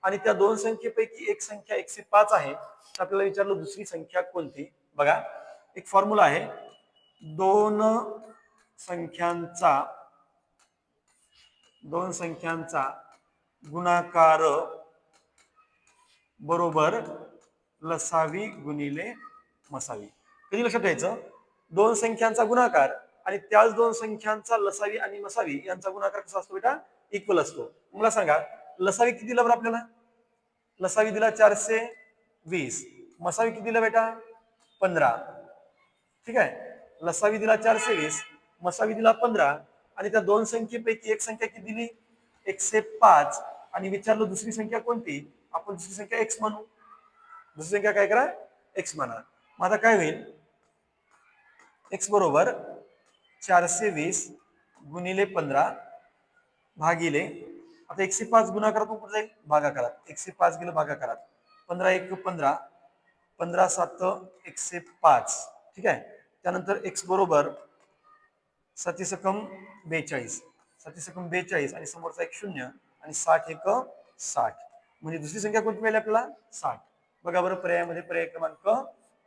आणि त्या दोन संख्येपैकी एक संख्या 105 आहे. तर आपल्याला विचारलं दुसरी संख्या कोणती? बघा एक फॉर्म्युला आहे. दोन संख्यांचा गुणाकार बरोबर लसावी गुणिले मसावी. कधी लक्षात ठेवायचं? दोन संख्यांचा गुणाकार आणि त्याच दोन संख्यांचा लसावी आणि मसावी यांचा गुणाकार कसा असतो बेटा? इक्वल असतो. मला सांगा लसावी किती दिला बरं आपल्याला? लसावी दिला 420. मसावी किती दिला बेटा? 15. ठीक आहे, लसावी दिला 420, मसावी दिला 15 आणि त्या दोन संख्येपैकी एक संख्या किती दिली? 105 आणि विचारलं दुसरी संख्या कोणती? आपण दुसरी संख्या x म्हणू. दुसरी संख्या काय करा? x म्हणा. मग आता काय होईल? x बरोबर 420 गुणिले 15 भागिले, आता 105 गुणाकारातून कुठे जाईल? भागाकारात. 105 गेलं भागाकारात. 15 1 15, 15 7 105. ठीक आहे, त्यानंतर x बरोबर 7 सकम 42, 7 सकम 42 आणि समोरचा एक 0 आणि 60 एक 60. म्हणजे दुसरी संख्या कोणती मिळाली आपल्याला? 60. बघा बरं पर्यायामध्ये पर्याय क्रमांक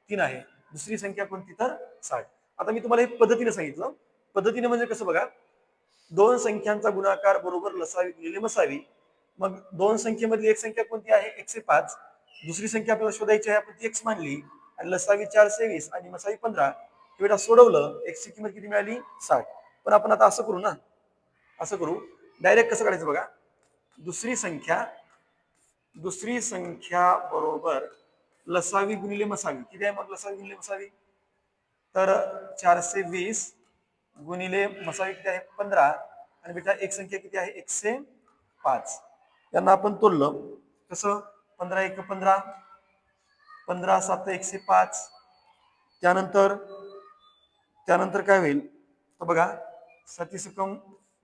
3 आहे. दुसरी संख्या कोणती? तर 60. आता मी तुम्हाला हे पद्धतीने सांगितलं. पद्धतीने म्हणजे कसं बघा, दोन संख्यांचा गुणाकार बरोबर लसावी गुणिले मसावी. मग दोन संख्येमधली एक संख्या कोणती आहे? 105. दुसरी संख्या आपल्याला शोधायची आहे, आपण ती x मानली आणि लसावी 420 आणि मसावी 15. हे बेटा सोडवलं, x ची किंमत किती मिळाली? 60. पण आपण आता असं करू ना, असं करू डायरेक्ट कसं काढायचं बघा. दुसरी संख्या बरोबर लसावी गुणिले मसावी. किती आहे मग लसावी गुणिले मसावी? तर 420 गुणिले मसावी किती आहे? 15 आणि बेटा एक संख्या किती आहे? 105. यांना आपण तोडलं कसं? 15 1 15, 15 7 105. त्यानंतर काय होईल? तर बघा 7 सकम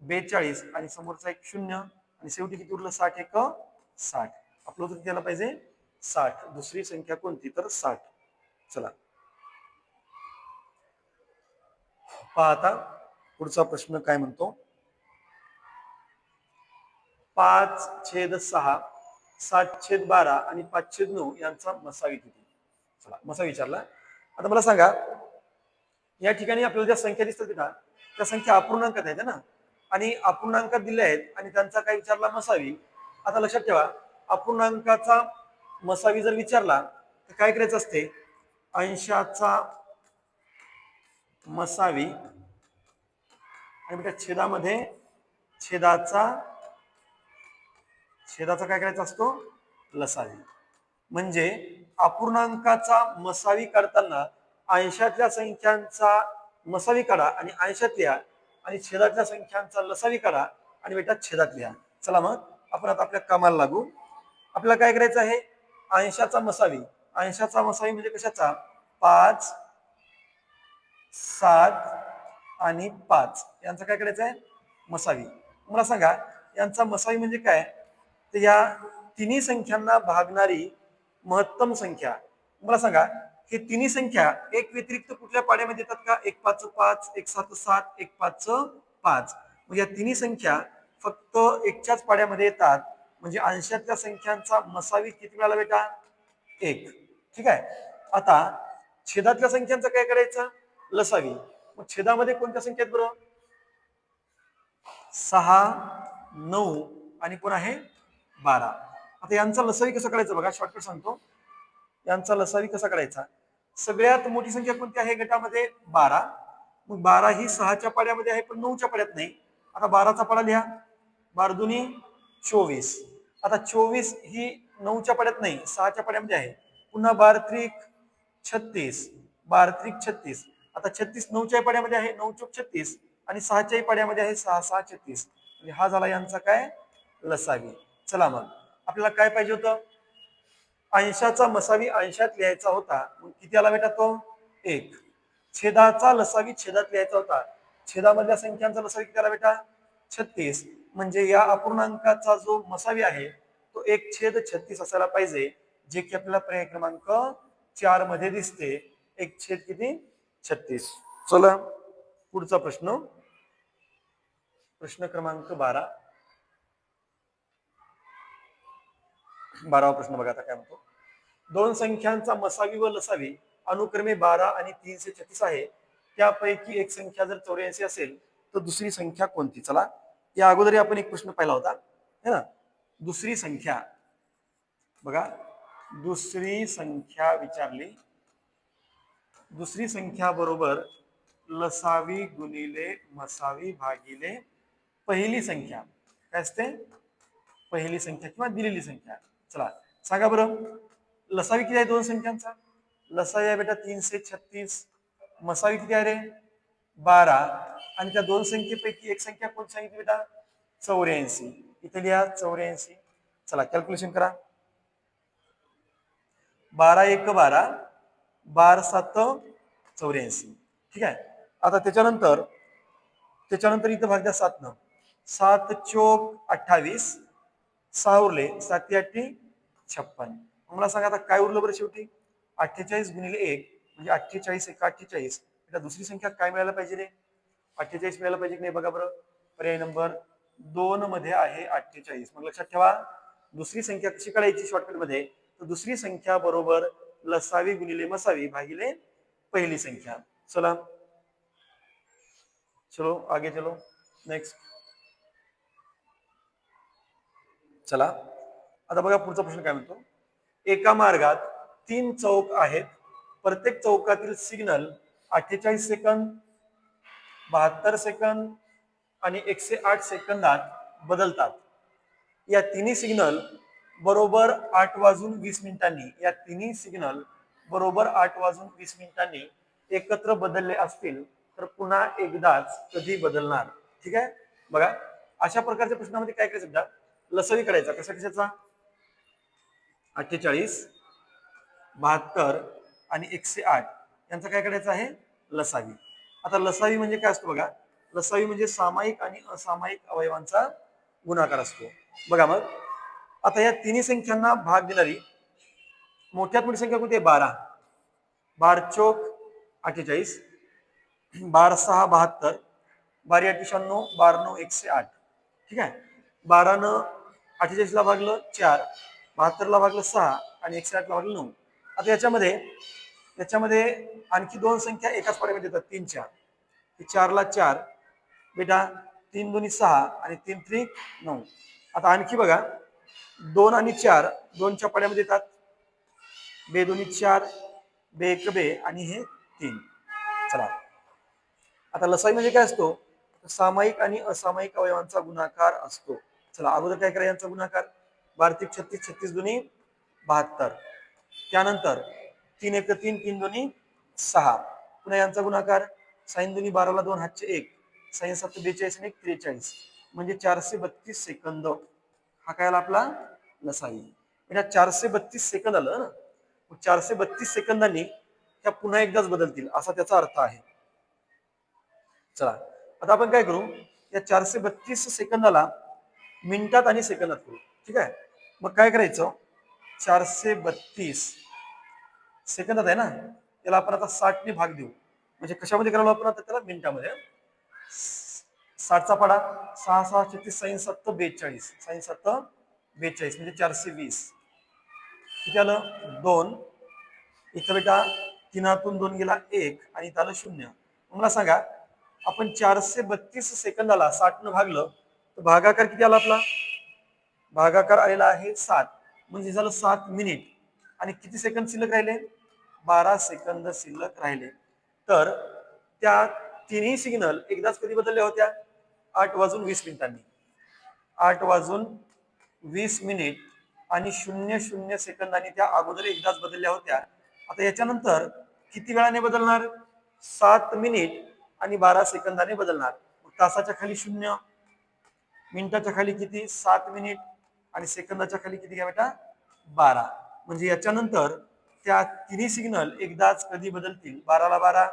42 आणि समोरचा एक 0 आणि शेवटी किती उरलं? 60 एक 60. आपलं उत्तर द्यायला पाहिजे 60. दुसरी संख्या कोणती? तर 60. चला पहा आता पुढचा प्रश्न काय म्हणतो. 5/6, 7/12 आणि 5/9 यांचा मसावी किती? चला मसा विचारला. आता मला सांगा या ठिकाणी आपल्याला ज्या संख्या दिसतात ना, त्या संख्या अपूर्णांकात आहेत ना, आणि अपूर्णांकात दिल्या आहेत आणि त्यांचा काय विचारला? मसावी. आता लक्षात ठेवा अपूर्णांकाचा मसावी जर विचारला तर काय करायचं असते? अंशाचा मसावी आणि बेटा छेदाचा काय करायचा असतो? लसावी. म्हणजे अपूर्णांकाचा मसावी काढताना अंशातल्या संख्यांचा मसावी काढा आणि अंशात लिहा आणि छेदातल्या संख्यांचा लसावी काढा आणि बेटा छेदात लिहा. चला मग आपण आता आपल्या कामाला लागू. आपल्याला काय करायचं आहे, अंशाचा मसावी. अंशाचा मसावी म्हणजे कशाचा, 5, 7 आणि 5 यांचा काय करायचं आहे, मसावी. मला सांगा यांचा मसावी म्हणजे काय, तर या तिन्ही संख्यांना भागणारी महत्तम संख्या. मला सांगा हे तिन्ही संख्या एक व्यतिरिक्त कुठल्या पाड्यामध्ये येतात का, 1 5 5, 1 7 7, 1 5 5. म्हणजे या तिन्ही संख्या फक्त एकच्याच पाड्यामध्ये येतात. म्हणजे अंशातल्या संख्यांचा मसावी किती मिळाला बेटा, 1. ठीक आहे. आता छेदातल्या संख्यांचं काय करायचं, लसावी. मग छेदामध्ये कोणत्या संख्या आहेत बरोबर, 6, 9 आणि कोण आहे 12. आता यांचा लसावी कसा करायचा बघा, शॉर्टकट सांगतो. यांचा लसावी कसा करायचा, सगळ्यात मोठी संख्या कोणती आहे गटामध्ये, 12. मग 12 ही 6च्या पाड्यामध्ये आहे पण 9च्या पाड्यात नाही. आता 12चा पाडा लिहा, 12 दुनी 24. आता 24 ही 9च्या पाड्यात नाही, 6च्या पाड्यामध्ये आहे. पुन्हा 12 त्रिक 36, 12 त्रिक 36. आता 36 9च्या पाड्यामध्ये आहे, 9 चोक 36 आणि 6च्याही पाड्यामध्ये आहे, 6 6 36. म्हणजे हा झाला यांचा काय, लसावी. चला मग आपल्याला काय पाहिजे होतं, अंशाचा मसावी अंशात लिहायचा होता. मग किती आला बेटा तो, 1. छेदाचा लसावी छेदात लिहायचा होता. छेदामधल्या संख्यांचा लसावी किती आला बेटा, 36. म्हणजे या अपूर्णांकाचा जो मसावी आहे तो 1/36 असायला पाहिजे, जे की आपल्याला पर्याय क्रमांक 4 मध्ये दिसते. 1 किती, 36. चला पुढचा प्रश्न, प्रश्न क्रमांक 12. 12वा प्रश्न बघा आता काय म्हणतो, दोन संख्यांचा मसावी व लसावी अनुक्रमे 12 आणि 336 आहे. त्यापैकी एक संख्या जर 84 असेल तर दुसरी संख्या कोणती. चला या अगोदर आपण एक प्रश्न पाहिला होता है ना, दुसरी संख्या बघा, दुसरी संख्या विचारली. दुसरी संख्या बरोबर लसावी गुणिले मसावी भागिले पहिली संख्या. काय असते, पहिली संख्या किंवा दिलेली संख्या. चला सांगा बरं, लसावी किती आहे दोन संख्यांचा, लसावी आहे बेटा 336. मसावी किती आहे रे, 12. आणि त्या दोन संख्येपैकी एक संख्या कोणती सांगितली बेटा, 84. इथे लिहा 84. चला कॅल्क्युलेशन करा, 12 1 12, 12 7 84. ठीक आहे. आता त्याच्यानंतर इथं भाग द्या 7 न, 7 चोक 28, 6 उरले, 7 8 56. मला सांगा आता काय उरलं बरं शेवटी, 48 गुणिले 1 म्हणजे 48 1 48. दुसरी संख्या काय मिळायला पाहिजे रे, 48 मिळायला पाहिजे की नाही बघा बरं. पर्याय नंबर 2 मध्ये आहे 48. मग लक्षात ठेवा दुसरी संख्या कशी काढायची शॉर्टकट मध्ये, तर दुसरी संख्या बरोबर लसावी गुणिले मसावी भागिले पहिली संख्या. चला चलो आगे चलो नेक्स्ट. चला आता बघा पुढचा प्रश्न काय म्हणतो, एका मार्गात 3 चौक आहेत. प्रत्येक चौकातील सिग्नल 48 सेकंद, 72 सेकंद आणि 108 सेकंदात बदलतात. या तिन्ही सिग्नल बरोबर 8 वाजून 20 मिनिटांनी, या तिन्ही सिग्नल बरोबर 8 वाजून 20 मिनिटांनी एकत्र बदलले असतील तर पुन्हा एकदाच कधी बदलणार. ठीक आहे. बघा अशा प्रकारच्या प्रश्नामध्ये काय करायचं बेटा, लसावी करायचा. कसा कशाचा, 48 72 आणि 108 यांचा काय करायचं आहे, लसावी. आता लसावी म्हणजे काय असतो बघा, लसावी म्हणजे सामायिक आणि असामायिक अवयवांचा गुणाकार असतो. बघा मग आता या तिन्ही संख्यांना भाग देणारी मोठ्यात मोठी संख्या कोणती आहे, 12. 12 चोक 48, 12 6 72, 12 8 96, 12 9 108. ठीक आहे. 12 न 48 ला भागलं 4, 72 ला भागलं 6 आणि 108 ला भागलं 9. आता याच्यामध्ये आणखी दोन संख्या एकाच पाड्यामध्ये येतात, 3 4. 4 ला 4 बेटा, 3 दोन्ही 6 आणि 3 त्रिक 9. आता आणखी बघा 2 आणि 4 दोनच्या पाड्यामध्ये येतात, बे दोन्ही 4, बे 1 बे आणि हे 3. चला आता लसाई म्हणजे काय असतो, सामायिक आणि असामायिक अवयवांचा गुणाकार असतो. चला अगोदर काय करा, यांचा गुणाकार, 12 त्रिक 36, 36 दोन्ही 72. त्यानंतर 3 1 3, 3 दोन्ही 6. पुन्हा यांचा गुणाकार, साइन दोन्ही 12 ला 2 हातचे 1, साइन 7 42 आणि 1 43 म्हणजे 432 सेकंद. हा काय आला आपला लसावी. म्हणजे 432 सेकंद आलं ना. 432 सेकंदांनी त्या पुन्हा एकदाच बदलतील असा त्याचा अर्थ आहे. चला आता आपण काय करू, या 432 सेकंदाला मिनिटात आणि सेकंदात करू. ठीक आहे, मग काय करायचं, 432 सेकंदात आहे ना, त्याला आपण आता 60 ने भाग देऊ. म्हणजे कशामध्ये करावं आपण आता त्याला, मिनिटामध्ये. 60चा पाडा 6 6 36 साईन 7 42 साईन 7 42 म्हणजे 420. किती आलं 2. इथं बेटा 3तून 2 गेला 1 आणि इथं आलं 0. मला सांगा आपण 432 सेकंदाला 60 न भागलं तर भागाकार किती आला आपला, भागाकार आलेला आहे 7. म्हणजे झालं 7 मिनिट. आणि किती सेकंद शिल्लक राहिले, 12 सेकंद शिल्लक राहिले. तर त्या तिन्ही सिग्नल एकदाच कधी बदलल्या होत्या, 8:20 8:20 आणि 00 सेकंदांनी त्या अगोदर एकदाच बदलल्या होत्या. आता याच्यानंतर किती वेळाने बदलणार, 7 मिनिट आणि 12 सेकंदाने बदलणार. तासाच्या खाली 0, मिनिटाच्या खाली किती 7 मिनिट आणि सेकंदाच्या खाली किती घ्या बेटा 12. म्हणजे याच्यानंतर त्या तिन्ही सिग्नल एकदाच कधी बदलतील, 12ला 12,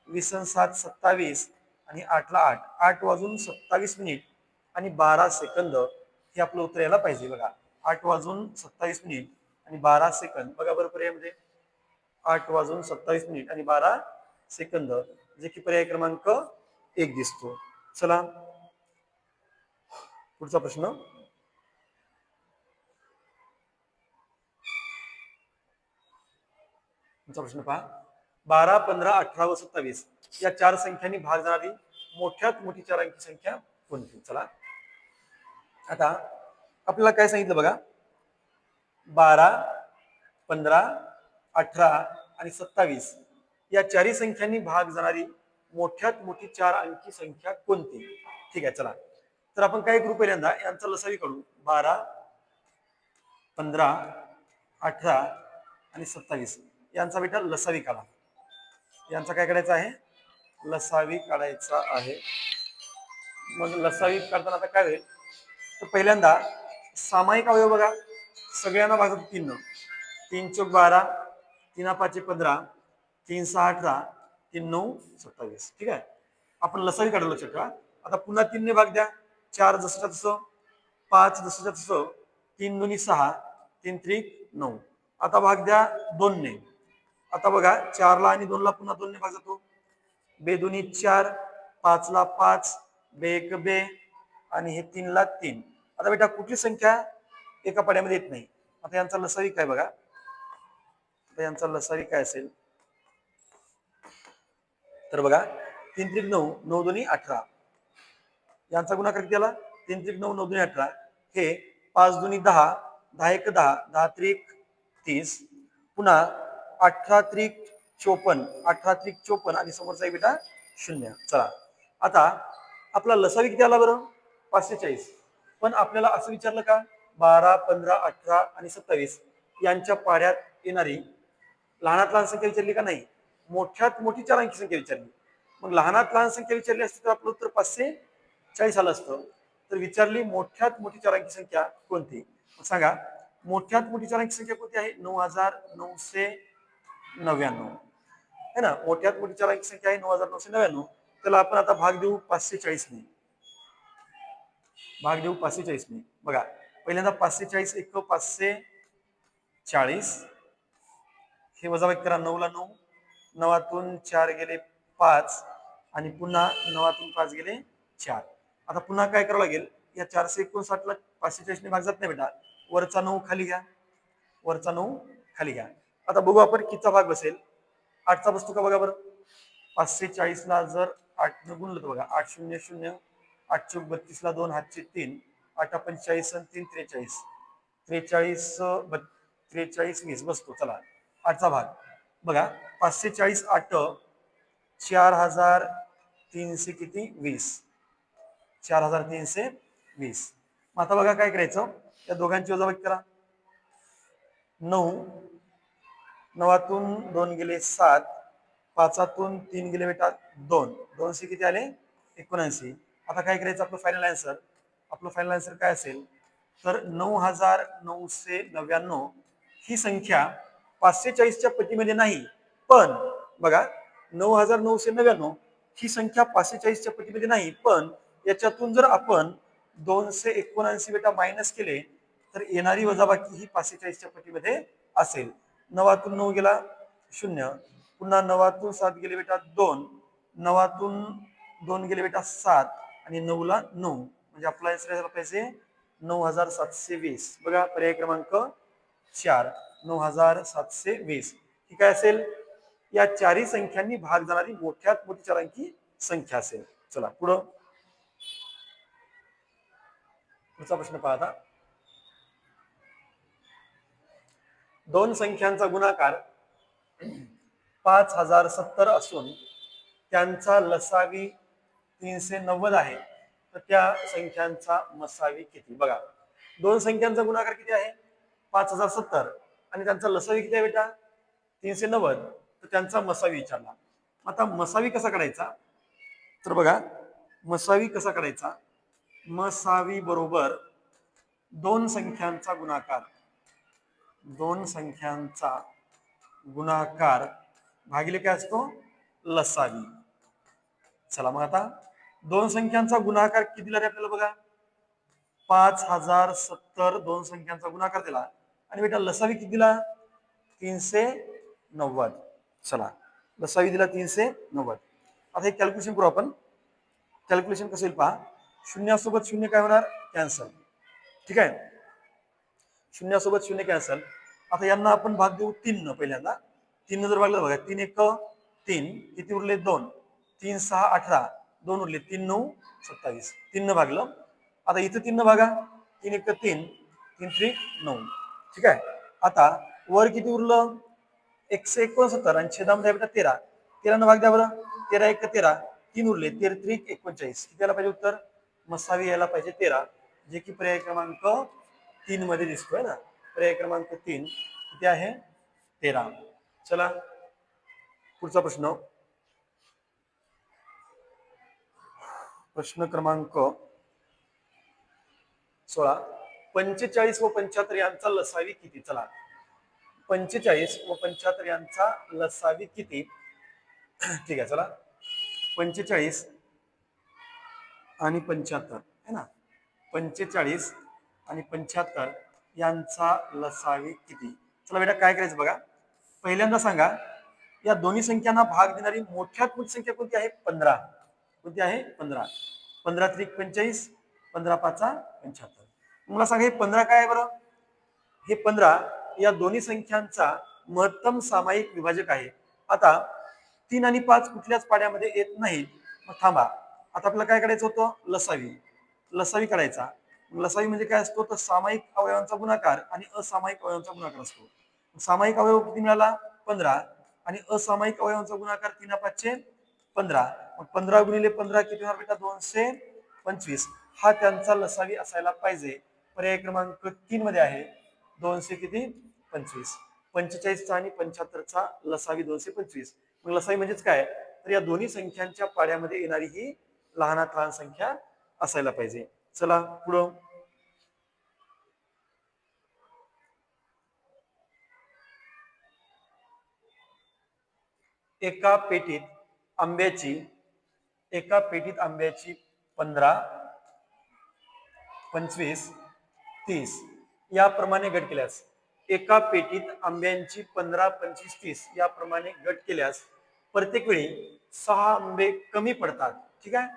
20 आणि 7 27 आणि 8ला 8, 8:27 आणि 12 सेकंद हे आपलं उत्तर यायला पाहिजे. बघा 8:27 आणि 12 सेकंद. बघा बरं पर्यायामध्ये 8:27 आणि 12 सेकंद, जे की पर्याय क्रमांक 1 दिसतो. चला पुढचा प्रश्न. पहा, 12, 15, 18 व 27 या 4 संख्यांनी भाग जाणारी मोठ्यात मोठी 4 अंकी संख्या कोणती. चला आता आपल्याला काय सांगितलं बघा, 12, 15, 18 आणि 27 या चारही संख्यांनी भाग जाणारी मोठ्यात मोठी 4 अंकी संख्या कोणती. ठीक आहे, चला तर आपण काय करू, पहिल्यांदा यांचा लसावी काढू. 12, 15, 18 आणि 27 यांचा बेटा लसावी काढा. यांचा काय काढायचा आहे, लसावी काढायचा आहे. मग लसावी काढताना आता काय होईल, तर पहिल्यांदा सामायिक अवयव बघा, सगळ्यांना भागतो 3 न. 3 चौक 12, 3 5 15, 3 6 18, 3 9 27. ठीक आहे, आपण लसावी काढू. लक्षात ठेवा. आता पुन्हा 3 ने भाग द्या, 4 जसंच्या तसं, 5 जसंच्या तसं, 3 दुनी 6, 3 त्रिक 9. आता भाग द्या 2 ने. आता बघा 4 ला आणि 2 ला पुन्हा 2 ने भाग जातो. बे दुनी 4, 5 ला 5, बे 1 बे आणि हे 3 ला 3. आता बेटा कुठली संख्या एका पाड्यामध्ये येत नाही. आता यांचा लसावी काय बघा, आता यांचा लसावी काय असेल, तर बघा 3 त्रिक 9, 9 दुनी 18. यांचा गुणाकार किती आला, 3 त्रिक 9, 9 दुनी 18. हे 5 दुनी 10, 10 1 10, 10 त्रिक 30. पुन्हा 18 त्रिक 54, 18 त्रिक 54 आणि समोरचा आहे बेटा 0. चला आता आपला लसावी किती आला बरं, 540. पण आपल्याला असं विचारलं का, 12, 15, 18 आणि 27 यांच्या पाड्यात येणारी लहानात लहान संख्या विचारली का नाही, मोठ्यात मोठी 4 अंकी संख्या विचारली. मग लहानात लहान संख्या विचारली असती तर आपलं उत्तर 540 आलं असतं. तर विचारली मोठ्यात मोठी 4 अंकी संख्या कोणती. सांगा मोठ्यात मोठी 4 अंकी संख्या कोणती आहे, 9999 है ना. मोठ्यात मोठी 4 अंकी संख्या आहे 9999. त्याला आपण आता भाग देऊ 540 ने. भाग देऊ 540 ने. बघा पहिल्यांदा 540 1 540, हे वजाबाकी करा, 9 ला 9, 9तून 4 गेले 5 आणि पुन्हा 9तून 5 गेले 4. आता पुन्हा काय करावं लागेल, या 459 ला 540 ने भाग जात नाही बेटा, वरचा 9 खाली घ्या, वरचा 9 खाली घ्या. आता बघू आपण कितीचा भाग बसेल. 8चा बसतो का बघा बरं. 540 ला जर 8 ने गुणलं तर बघा 8 0 0, 8 चौक 32 ला 2 हातचे 3, 8 45 आणि 3 43, 43 43 20 बसतो. चला 8चा भाग बघा, 540 8 4300 किती 20, 4320. मग आता बघा काय करायचं, या दोघांची वजाबाकी करा. 9, 9तून 2 गेले 7, 5तून 3 गेले बेटा 2, 200 किती आले 79. आता काय करायचं, आपलं फायनल आन्सर काय असेल, तर 9999 ही संख्या 540च्या पटीमध्ये नाही, पण बघा 9999 ही संख्या 540च्या पटीमध्ये नाही, पण याच्यातून जर आपण 279 बेटा मायनस केले तर येणारी वजाबाकी ही 540च्या पटीमध्ये असेल. 9तून 9 गेला 0, पुन्हा 9तून 7 गेले बेटा 2, 9तून 2 गेले बेटा 7 आणि 9ला 9 म्हणजे आपला आन्सर झाला पाहिजे 9720. बघा पर्याय क्रमांक 4 9720 ही काय असेल, या चारही संख्यांनी भाग जाणारी मोठ्यात मोठी चारांकी संख्या असेल. चला पुढं पुढचा प्रश्न पहा आता. दोन संख्यांचा गुणाकार 5070 असून त्यांचा लसावी 390 आहे, तर त्या संख्यांचा मसावी किती? बघा दोन संख्यांचा गुणाकार किती आहे 5070 आणि त्यांचा लसावी किती आहे बेटा 390, तर त्यांचा मसावी विचारला. आता मसावी कसा काढायचा, तर बघा मसावी कसा काढायचा, मसावी बरोबर दोन संख्यांचा गुणाकार, दोन संख्यांचा गुणाकार भागिले काय असतो लसावी. चला मग आता दोन संख्यांचा गुणाकार किती दिला रे आपल्याला बघा 5070 दोन संख्यांचा गुणाकार दिला आणि बेटा लसावी किती दिला 390. चला लसावी दिला 390. आता हे कॅल्क्युलेशन करू आपण. कॅल्क्युलेशन कसं येईल पहा, शून्यासोबत शून्य काय होणार कॅन्सल, ठीक आहे, शून्यासोबत शून्य कॅन्सल. आता यांना आपण भाग देऊ 3 न. पहिल्यांदा 3 जर भागलं बघा 3 1 3 किती उरले 2, 3 6 18 2 उरले 3 9 27 3 न भागलं. आता इथं 3 न भागा 3 1 3 3 3 9, ठीक आहे. आता वर किती उरलं 169 आणि छेदामध्ये बेटा 13, 13 न भाग द्या बरं 13 1 13 3 उरले 13 3 39 किती यायला पाहिजे उत्तर मसावी यायला पाहिजे 13, जे की पर्याय क्रमांक 3 मध्ये दिसतोय ना. पर्याय क्रमांक 3 किती आहे 13. चला पुढचा प्रश्न, प्रश्न क्रमांक 16. 45 व 75 यांचा लसावी किती? चला 45 व 75 यांचा लसावी किती, ठीक आहे. चला 45 आणि 75 है ना, 45 आणि 75 यांचा लसावी किती? चला बेटा काय करायचं बघा, पहिल्यांदा सांगा या दोन्ही संख्यांना भाग देणारी मोठ्यात मोठी संख्या कोणती आहे 15. कोणती आहे 15. 15 त्रिक 45, 15 पाचा 75. मला सांगा हे 15 काय आहे बरं, हे 15 या दोन्ही संख्यांचा महत्तम सामायिक विभाजक आहे. आता 3 आणि 5 कुठल्याच पाड्यामध्ये येत नाहीत. मग थांबा, आता आपल्याला काय करायचं होतं लसावी, लसावी काढायचा. लसावी म्हणजे काय असतो तर सामायिक अवयवांचा गुणाकार आणि असामायिक अवयवांचा गुणाकार असतो. सामायिक अवयव किती मिळाला 15 आणि असामायिक अवयवांचा गुणाकार 3 5 15. मग 15 गुणिले 15 किती होणार बेटा 225. हा त्यांचा लसावी असायला पाहिजे. पर्याय क्रमांक 3 मध्ये आहे 200 किती 25. 45चा आणि 75चा लसावी 225. मग लसावी म्हणजेच काय, तर या दोन्ही संख्यांच्या पाड्यामध्ये येणारी ही लहानात लहान संख्या असायला पाहिजे. चला पुढं, एका पेटीत आंब्याची 15 25 30 याप्रमाणे गट केल्यास, एका पेटीत आंब्यांची 15 25 30 याप्रमाणे गट केल्यास प्रत्येक वेळी 6 आंबे कमी पडतात. ठीक आहे,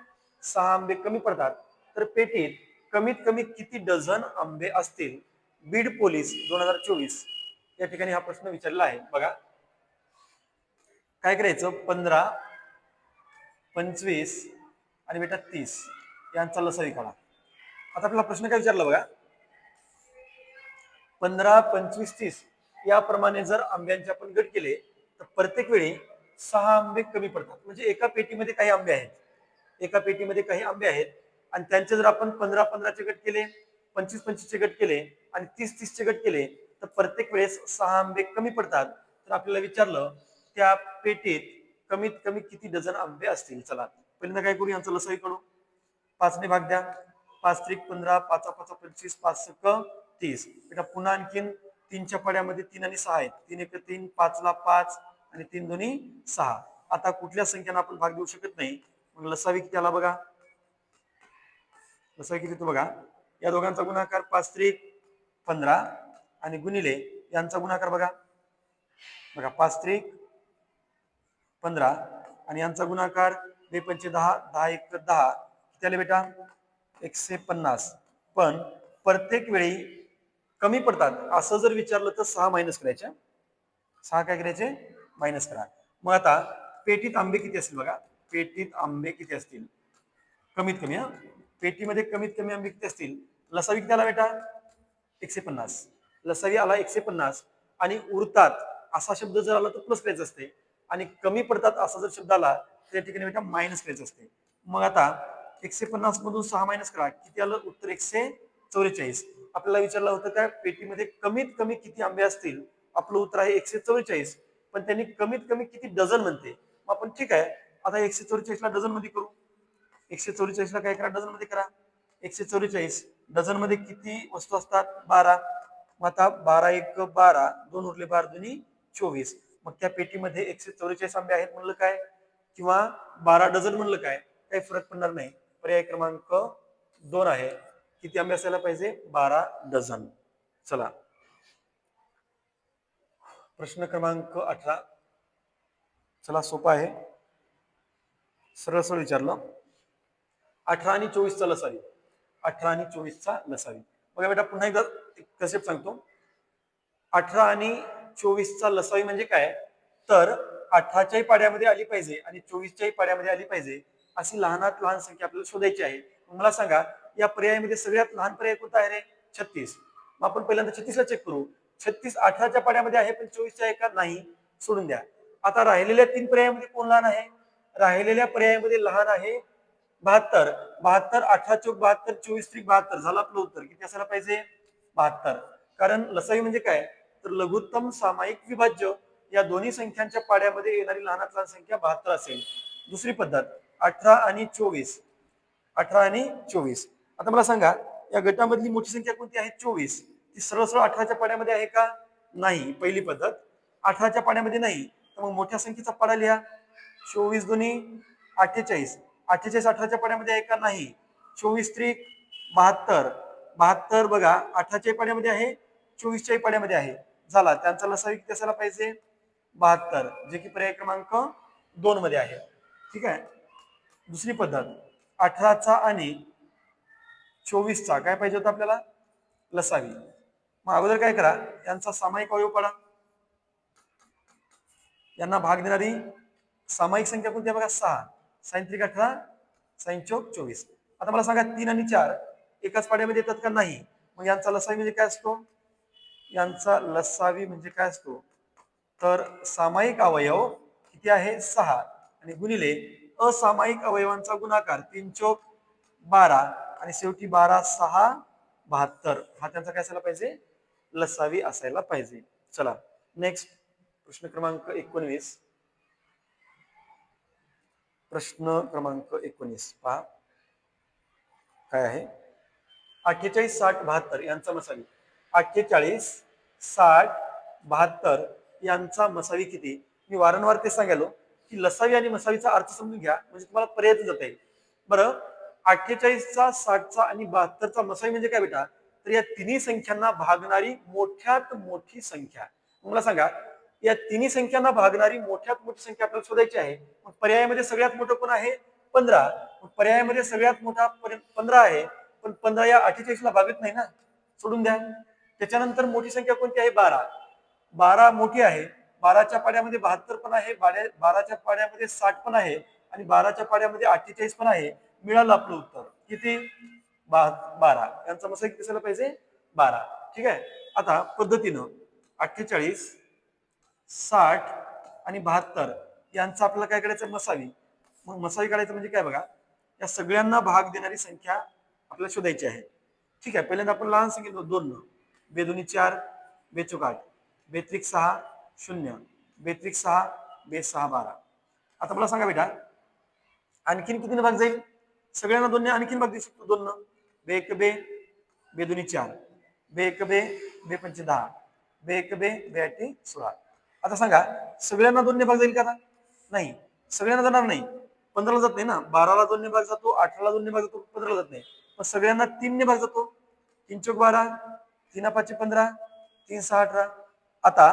6 आंबे कमी पडतात, तर पेटीत कमीत कमी किती डझन आंबे असतील? बीड पोलीस 2024 या ठिकाणी हा प्रश्न विचारला आहे. बघा काय करायचं 15 25 आणि बेटा 30 यांचा लसावी काढा. आता आपला प्रश्न काय विचारला बघा 15 25 30 याप्रमाणे जर आंब्यांचे आपण गट केले तर प्रत्येक वेळी 6 आंबे कमी पडतात. म्हणजे एका पेटीमध्ये काही आंबे आहेत, एका पेटीमध्ये काही आंबे आहेत आणि त्यांचे जर आपण 15 15 गट केले 25 25 गट केले आणि 30 30 गट केले तर प्रत्येक वेळेस 6 आंबे कमी पडतात. तर आपल्याला विचारलं त्या पेटीत कमीत कमी किती डझन आंबे असतील. चला पहिल्यांदा काय करू यांचा लसावी काढू. 5 ने भाग द्या 5 त्रिक 15, 5 5 25, 5 सक 30. बेटा पुन्हा आणखीन 3च्या पाड्यामध्ये 3 आणि 6 आहेत. 3 एक 3, 5 ला 5 आणि 3 दोन्ही 6. आता कुठल्या संख्यांना आपण भाग देऊ शकत नाही. मग लसावी किती आला बघा. लसावी किती तो बघा. या दोघांचा गुणाकार 5 त्रिक 15 आणि गुणिले यांचा गुणाकार बघा. बघा 5 त्रिक 15 आणि यांचा गुणाकार 2 पंचे 10, 10 एक 10. किती आले बेटा 150. पण प्रत्येक वेळी कमी पडतात असं जर विचारलं तर 6 मायनस करायचे. 6 काय करायचे मायनस करा. मग आता पेटीत आंबे किती असतील बघा. पेटीत आंबे किती असतील कमीत कमी. पेटीमध्ये कमीत कमी आंबे किती असतील. लसावी किती आला बेटा 150. लसावी आला 150 आणि उरतात असा शब्द जर आला तर प्लस करायचं असते आणि कमी पडतात असा जर शब्द आला त्या ठिकाणी बेटा मायनस करायचं असते. मग आता 150 मधून 6 मायनस करा. किती आलं उत्तर 144. आपल्याला विचारलं होतं त्या पेटीमध्ये कमीत कमी किती आंबे असतील. आपलं उत्तर आहे 144. पण त्यांनी कमीत कमी किती डझन म्हणते. मग आपण ठीक आहे आता 144 ला डझन मध्ये करू. 144 ला काय करा डझन मध्ये करा. 144 डझन मध्ये किती वस्तू असतात 12. मग आता 12 एक 12, 2 उरले 12 दोन्ही 24. मग त्या पेटीमध्ये 144 आंबे आहेत म्हणलं काय किंवा 12 डझन म्हणलं काय काही फरक पडणार नाही. पर्याय क्रमांक 2 आहे. किती आंबे असायला पाहिजे 12 डझन. चला प्रश्न क्रमांक 18. चला सोपा आहे सरळ सरळ विचारलं. 18 आणि 24 चा लसावी. 18 आणि 24 चा लसावी. बघा बेटा पुन्हा एकदा कन्सेप्ट सांगतो. 18 आणि 24 चा लसावी म्हणजे काय तर 18च्याही पाड्यामध्ये आली पाहिजे आणि 24च्याही पाड्यामध्ये आली पाहिजे अशी लहानात लहान संख्या आपल्याला शोधायची आहे. मला सांगा या पर्यायामध्ये सगळ्यात लहान पर्याय कोणता आहे रे 36. मग आपण पहिल्यांदा 36 ला चेक करू. 36 18च्या पाड्यामध्ये आहे पण 24च्या आहे का नाही सोडून द्या. आता राहिलेल्या 3 पर्यायामध्ये कोण लहान आहे. राहिलेल्या पर्यायामध्ये लहान आहे 72. 72 18 चौक 72 24 त्रिक 72 झालं आपलं उत्तर. किती असायला पाहिजे 72. कारण लसावी म्हणजे काय तर लघुत्तम सामायिक विभाज्य या दोन्ही संख्यांच्या पाड्यामध्ये येणारी लहानात लहान संख्या 72 असेल. दुसरी पद्धत 18 आणि 24. 18 आणि 24. आता मला सांगा या गटामधली मोठी संख्या कोणती आहे 24. ती सरळ सरळ 18च्या पाड्यामध्ये आहे का नाही. पहिली पद्धत 18च्या पाड्यामध्ये नाही तर मग मोठ्या संख्येचा पाडा लिहा. 24 दोन्ही 48. 48 18च्या पाड्यामध्ये आहे का नाही. 24 त्रिक 72. 72 बघा 18च्या पाड्यामध्ये आहे 24च्या पाड्यामध्ये आहे. झाला त्यांचा लसावी किती असायला पाहिजे 72 जे की पर्याय क्रमांक 2 मध्ये आहे. ठीक आहे. दुसरी पद्धत 18चा आणि 24चा काय पाहिजे होता आपल्याला लसावी. मग अगोदर काय करा यांचा सामायिक अवयव पाडा. यांना भाग देणारी सामायिक संख्या कोणती आहे बघा 6. साइन त्रिक 18 साइन चौक 24. आता मला सांगा 3 आणि 4 एकाच पाड्यामध्ये येतात का नाही. मग यांचा लसावी म्हणजे काय असतो. यांचा लसावी म्हणजे काय असतो तर सामायिक अवयव किती आहे 6 आणि गुणिले असामायिक अवयवांचा गुणाकार 3 चौक 12 आणि शेवटी 12 6 72. हा त्यांचा काय असायला पाहिजे लसावी असायला पाहिजे. चला नेक्स्ट प्रश्न क्रमांक 19. प्रश्न क्रमांक 19 पहा काय आहे 48 60 72 यांचा मसावी. 48 60 72 यांचा मसावी किती. मी वारंवार ते सांगायलो की लसावी आणि मसावीचा अर्थ समजून घ्या म्हणजे तुम्हाला पर्याय जाता येईल. बरं 48चा 60चा आणि 72चा मसावी म्हणजे काय बेटा तर या तिन्ही संख्यांना भागणारी मोठ्यात मोठी संख्या. मला सांगा या तिन्ही संख्यांना भागणारी मोठ्यात मोठी संख्या आपल्याला शोधायची आहे. मग पर्यायामध्ये सगळ्यात मोठं कोण आहे 15. पर्यायामध्ये सगळ्यात मोठा 15 आहे पण 15 या 48 ला भागत नाही ना सोडून द्या. त्याच्यानंतर मोठी संख्या कोणती आहे 12. 12 मोठी आहे. 12च्या पाड्यामध्ये 72 पण आहे 12च्या पाड्यामध्ये 60 पण आहे आणि 12च्या पाड्यामध्ये 48 पण आहे. मिळालं आपलं उत्तर किती 12. यांचा मसाला किती असायला पाहिजे 12. ठीक आहे. आता पद्धतीनं 48 60 आणि 72 यांचा आपल्याला काय करायचं मसावी. मग मसावी काढायचं म्हणजे काय बघा या सगळ्यांना भाग देणारी संख्या आपल्याला शोधायची आहे. ठीक आहे. पहिल्यांदा आपण लहान संख्येत 2 बेदुनी 4 बेचोक 8 बेत्रिक 6 0 बेत्रिक 6 बे6 12. आता मला सांगा बेटा आणखीन कितीने भाग जाईल. सगळ्यांना 2 ने आणखीन भाग देऊ शकतो 2 न बे एक बे, बे दोन्ही 4, बे एक बे, बे पंचे 10, बे एक बे, बे आठी 16. आता सांगा सगळ्यांना 2 ने भाग जाईल का आता? नाही, सगळ्यांना जाणार नाही. 15ला जात नाही ना, 12ला 2 ने भाग जातो, 18ला 2 ने भाग जातो, 15ला जात नाही. पण सगळ्यांना 3 ने भाग जातो. 3 चौक 12, 3 5 15, 3 6 18. आता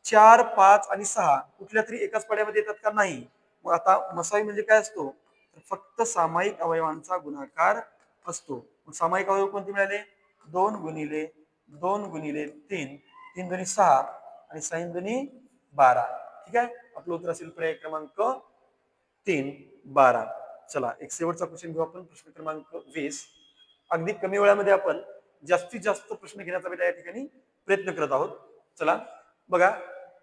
4, 5 आणि 6 कुठल्या तरी एकाच पाड्यामध्ये येतात का? नाही. मग आता मसाई म्हणजे काय असतो? तर फक्त सामायिक अवयवांचा गुणाकार असतो. मग सामायिक अवयव कोणते मिळाले? 2 गुणिले 2 गुणिले 3, 3 दुनी 6 आणि 6 दुनी 12. ठीक आहे, आपलं उत्तर असेल पर्याय क्रमांक 3, 12. चला एक शेवटचा क्वेश्चन घेऊ आपण, प्रश्न क्रमांक 20. अगदी कमी वेळामध्ये आपण जास्तीत जास्त प्रश्न घेण्याचा बेटा या ठिकाणी प्रयत्न करत आहोत. चला बघा,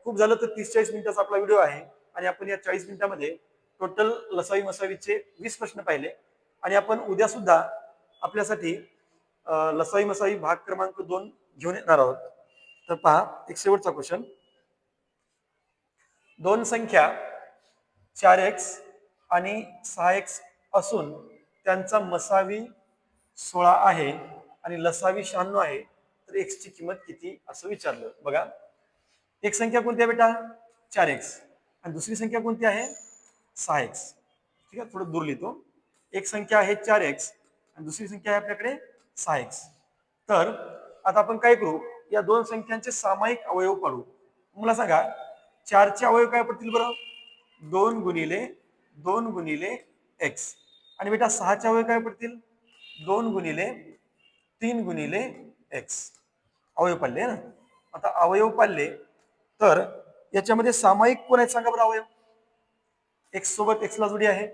खूप झालं तर 30-40 मिनिटाचा आपला व्हिडिओ आहे आणि आपण या 40 मिनिटामध्ये टोटल लसावी मसावीचे 20 प्रश्न पाहिले आणि आपण उद्या सुद्धा आपल्यासाठी लसावी मसावी भाग क्रमांक 2 घेऊन येणार आहोत. तर पहा एक शेवटचा क्वेश्चन. दोन संख्या 4x आणि 6x असून त्यांचा मसावी 16 आहे आणि लसावी 96 आहे, तर x ची किंमत किती असं विचारलं. बघा, एक संख्या कोणती आहे बेटा? 4x आणि दुसरी संख्या कोणती आहे? 6x. ठीक आहे, थोडं दूर लिहितो. एक संख्या आहे 4x आणि दुसरी संख्या आहे आपल्याकडे 6x. तर आता आपण काय करू, या दोन संख्यांचे सामायिक अवयव काढू. मला सांगा 4 चे अवयव काय पडतील बरं? 2 गुणिले 2 गुणिले x. आणि बेटा 6 चे अवयव काय पडतील? 2 गुणिले 3 गुणिले x. अवयव पाडले ना. आता अवयव पाडले तर याच्यामध्ये सामायिक कोण आहेत सांगा बरं अवयव? x सोबत x ला जोडी आहे,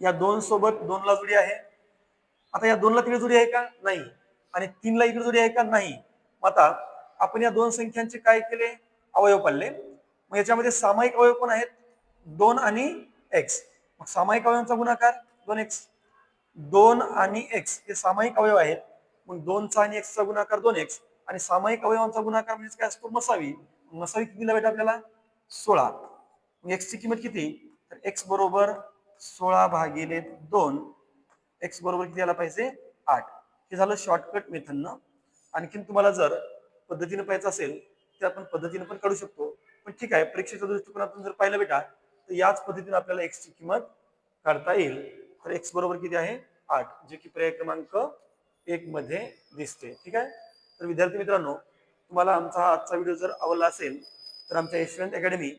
या 2 सोबत 2 ला जोडी आहे. आता या 2 ला तिकडे जोडी आहे का? नाही. आणि 3 ला इकडे जोडी आहे का? नाही. आता आपण या दोन संख्यांचे काय केले? अवयव पाडले. मग याच्यामध्ये सामायिक अवयव कोण आहेत? 2 आणि x. मग सामायिक अवयवांचा गुणाकार 2x. 2 आणि x हे सामायिक अवयव आहेत. मग 2 चा आणि x चा गुणाकार 2x आणि सामायिक अवयवांचा गुणाकार म्हणजे काय असतो? मसावी. मसावी किती दिला बेटा आपल्याला? 16. मग x ची किंमत किती? तर x बरोबर 16 भागिले 2. x बरोबर किती आला पाहिजे? 8. हे झालं शॉर्टकट मेथडनं. आणखीन तुम्हाला जर पद्धतीने पाहायचं असेल तर आपण पद्धतीने पण काढू शकतो. पण ठीक आहे, परीक्षेच्या दृष्टिकोनातून जर पाहिलं बेटा तर याच पद्धतीने आपल्याला x ची किंमत काढता येईल. तर x बरोबर किती आहे? 8, जे की पर्याय क्रमांक 1 मध्ये दिसते. ठीक आहे, तर विद्यार्थी मित्रांनो, तुम्हाला आमचा हा आजचा व्हिडिओ जर आवडला असेल तर आमच्या यशवंत अकॅडमी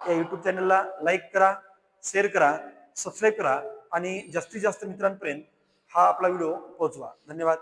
या युट्यूब चॅनलला लाईक करा, शेअर करा, सबस्क्राईब करा आणि जास्तीत जास्त मित्रांपर्यंत हा आपला व्हिडिओ पोहोचवा. धन्यवाद.